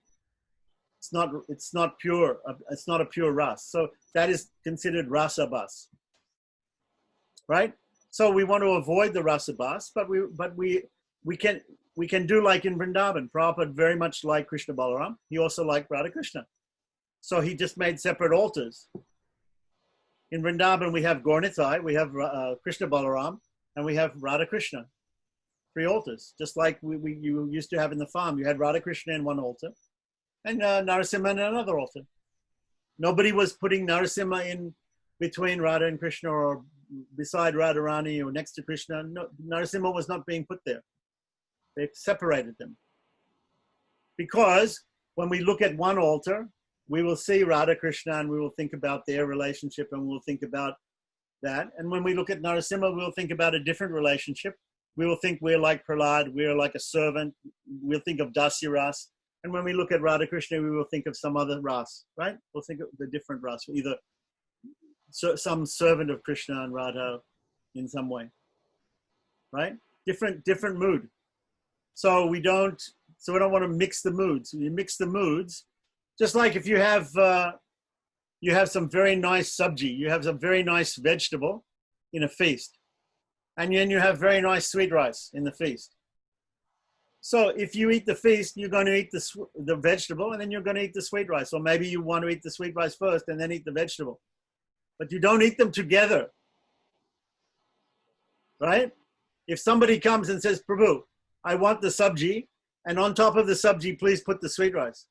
It's not pure. It's not a pure ras. So that is considered rasa bas, right? So we want to avoid the rasa bas, but we can do like in Vrindavan. Prabhupada very much like Krishna Balaram. He also liked Radha Krishna. So he just made separate altars. In Vrindavan, we have Gaur Nitai, we have Krishna Balaram, and we have Radha Krishna. 3 altars, just like you used to have in the farm. You had Radha Krishna in one altar, and Narasimha in another altar. Nobody was putting Narasimha in between Radha and Krishna, or beside Radharani or next to Krishna. No, Narasimha was not being put there. They separated them. Because when we look at one altar, we will see Radha Krishna and we will think about their relationship and we'll think about that. And when we look at Narasimha, we'll think about a different relationship. We will think we're like Prahlad, we're like a servant. We'll think of Dasya Ras. And when we look at Radha Krishna, we will think of some other Ras, right? We'll think of the different Ras, either some servant of Krishna and Radha in some way, right? Different mood. So we don't want to mix the moods. You mix the moods, just like if you have some very nice sabji, you have some very nice vegetable in a feast, and then you have very nice sweet rice in the feast. So if you eat the feast, you're going to eat the vegetable, and then you're going to eat the sweet rice. Or maybe you want to eat the sweet rice first and then eat the vegetable. But you don't eat them together, right? If somebody comes and says, Prabhu, I want the sabji, and on top of the sabji, please put the sweet rice,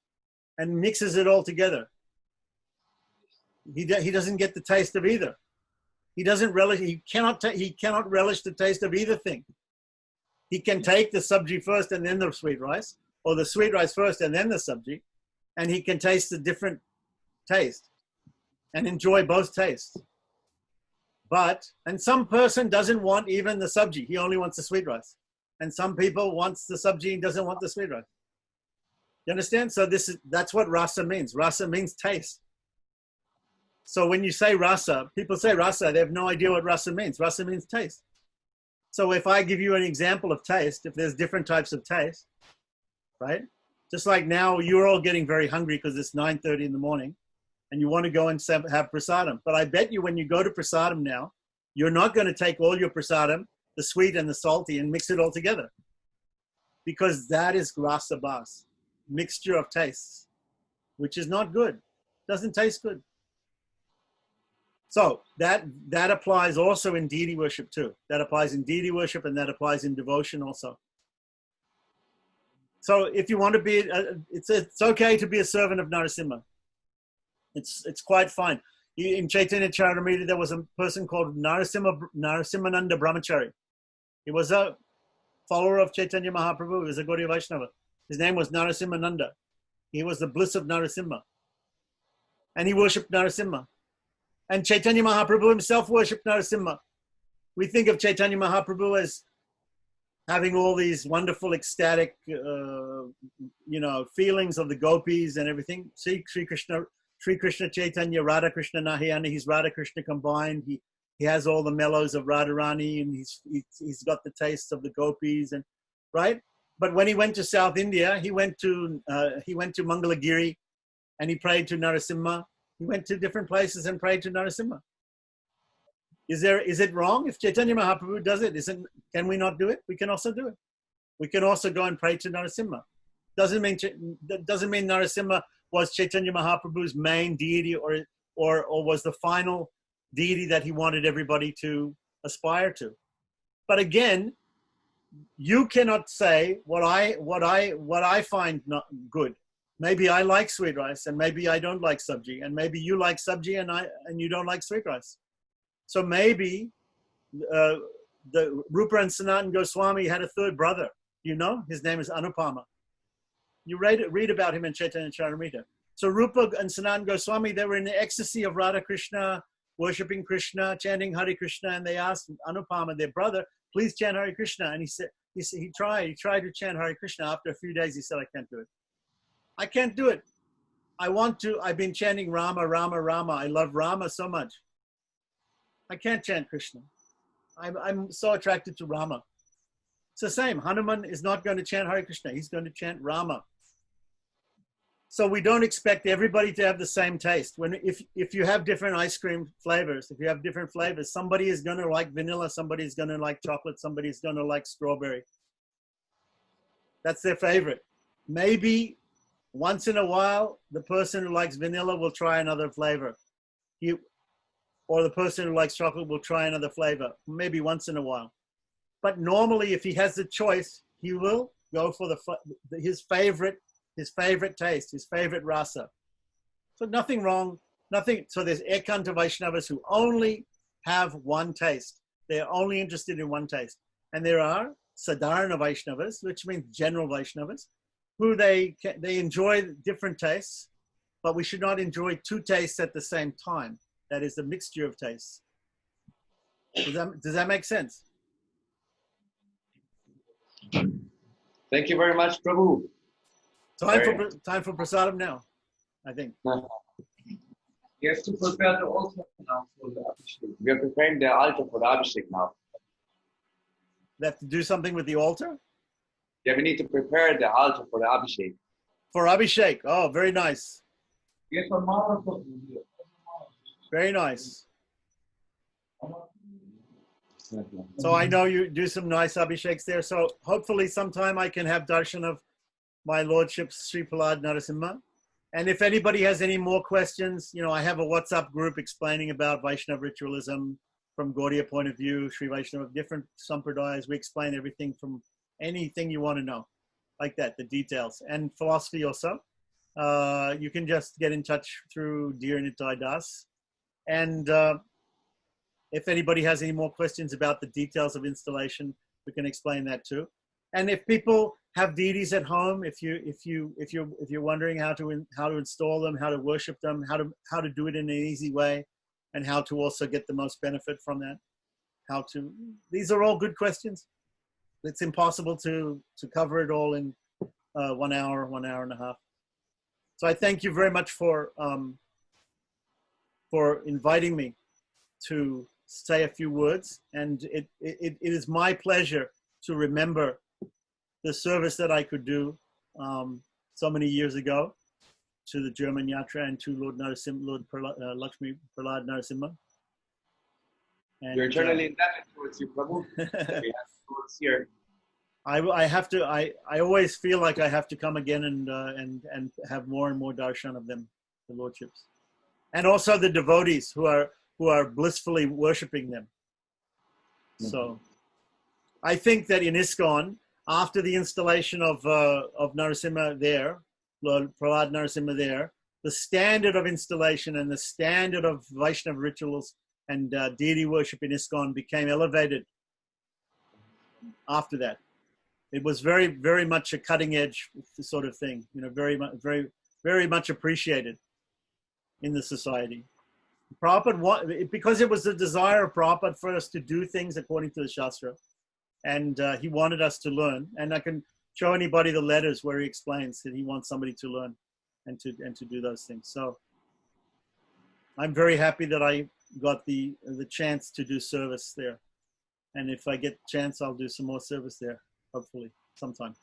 and mixes it all together, he doesn't get the taste of either. He doesn't relish. He cannot relish the taste of either thing. He can take the sabji first and then the sweet rice, or the sweet rice first and then the sabji, and he can taste the different taste and enjoy both tastes. And some person doesn't want even the sabji. He only wants the sweet rice. And some people wants the sabji and doesn't want the sweet rice. You understand? So that's what rasa means. Rasa means taste. So when you say rasa, people say rasa, they have no idea what rasa means. Rasa means taste. So if I give you an example of taste, if there's different types of taste, right? Just like now, you're all getting very hungry because it's 9:30 in the morning and you want to go and have prasadam. But I bet you when you go to prasadam now, you're not going to take all your prasadam, the sweet and the salty, and mix it all together. Because that is rasa bas, mixture of tastes, which is not good. Doesn't taste good. So that applies also in deity worship too. That applies in deity worship and that applies in devotion also. So if you want to be, it's okay to be a servant of Narasimha. It's quite fine. In Chaitanya Charitamrita, there was a person called Narasimhananda Brahmachari. He was a follower of Chaitanya Mahaprabhu. He was a Gaudiya Vaishnava. His name was Narasimhananda. He was the bliss of Narasimha. And he worshipped Narasimha. And Chaitanya Mahaprabhu himself worshipped Narasimha. We think of Chaitanya Mahaprabhu as having all these wonderful ecstatic, feelings of the gopis and everything. See, Sri Krishna Chaitanya, Radha Krishna Nahayana, he's Radha Krishna combined. He has all the mellows of Radharani, and he's got the tastes of the gopis, and right. But when he went to South India, he went to Mangalagiri, and he prayed to Narasimha. He went to different places and prayed to Narasimha. Is it wrong if Chaitanya Mahaprabhu does it? Can we not do it? We can also do it. We can also go and pray to Narasimha. Doesn't mean Narasimha was Chaitanya Mahaprabhu's main deity or was the final deity that he wanted everybody to aspire to. But again, you cannot say what I find not good. Maybe I like sweet rice and maybe I don't like sabji, and maybe you like sabji and you don't like sweet rice. So maybe the Rupa and Sanatan Goswami had a third brother. You know, his name is Anupama. You read about him in Chaitanya Charitamrita. So Rupa and Sanatan Goswami, they were in the ecstasy of Radha Krishna, worshipping Krishna, chanting Hare Krishna, and they asked Anupama, their brother, please chant Hare Krishna. And he tried to chant Hare Krishna. After a few days, he said, I can't do it. I can't do it. I want to. I've been chanting Rama, Rama, Rama. I love Rama so much. I can't chant Krishna. I'm so attracted to Rama. It's the same. Hanuman is not going to chant Hare Krishna. He's going to chant Rama. So we don't expect everybody to have the same taste. If you have different ice cream flavors, if you have different flavors, somebody is going to like vanilla, somebody is going to like chocolate, somebody is going to like strawberry. That's their favorite. Maybe once in a while, the person who likes vanilla will try another flavor. Or the person who likes chocolate will try another flavor, maybe once in a while. But normally, if he has the choice, he will go for his favorite taste, his favorite rasa. So nothing wrong, nothing. So there's Ekanta Vaishnavas who only have one taste. They're only interested in one taste. And there are Sadharana Vaishnavas, which means general Vaishnavas, who they enjoy different tastes, but we should not enjoy two tastes at the same time. That is the mixture of tastes. Does that make sense? Thank you very much, Prabhu. Time for prasadam now, I think. You have to prepare the altar now for the Abhishek. We are preparing the altar for the Abhishek now. They have to do something with the altar? Yeah, we need to prepare the altar for the Abhishek. For Abhishek. Oh, very nice. Yes, for marathon. Very nice. So I know you do some nice Abhisheks there. So hopefully sometime I can have darshan of my Lordship Sri Prahlad Narasimha. And if anybody has any more questions, you know, I have a WhatsApp group explaining about Vaishnava ritualism from Gaudiya point of view, Sri Vaishnava, different sampradayas. We explain everything from anything you want to know, like that, the details. And philosophy also. You can just get in touch through Dear Nitai Das. And if anybody has any more questions about the details of installation, we can explain that too. And if people have deities at home, if you're wondering how to install them, how to worship them, how to do it in an easy way, and how to also get the most benefit from that, these are all good questions. It's impossible to cover it all in 1 hour, 1 hour and a half. So I thank you very much for inviting me to say a few words, and it is my pleasure to remember the service that I could do so many years ago to the German Yatra and to Lord Lakshmi Prahlad Narasimha. And, You're eternally indebted towards you, Prabhu. We have towards here. I always feel like I have to come again and have more and more darshan of them, the lordships, and also the devotees who are blissfully worshiping them. Mm-hmm. So I think that in ISKCON, after the installation of Narasimha there, Lord Prahlad Narasimha there, the standard of installation and the standard of Vaishnava rituals and deity worship in ISKCON became elevated after that. It was very, very much a cutting edge sort of thing, you know, very much appreciated in the society. Prabhupada, because it was the desire of Prabhupada for us to do things according to the Shastra, and he wanted us to learn. And I can show anybody the letters where he explains that he wants somebody to learn and to do those things. So I'm very happy that I got the chance to do service there. And if I get a chance, I'll do some more service there, hopefully, sometime.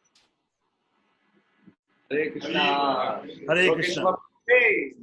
Hare Krishna. Hare Krishna. Hey.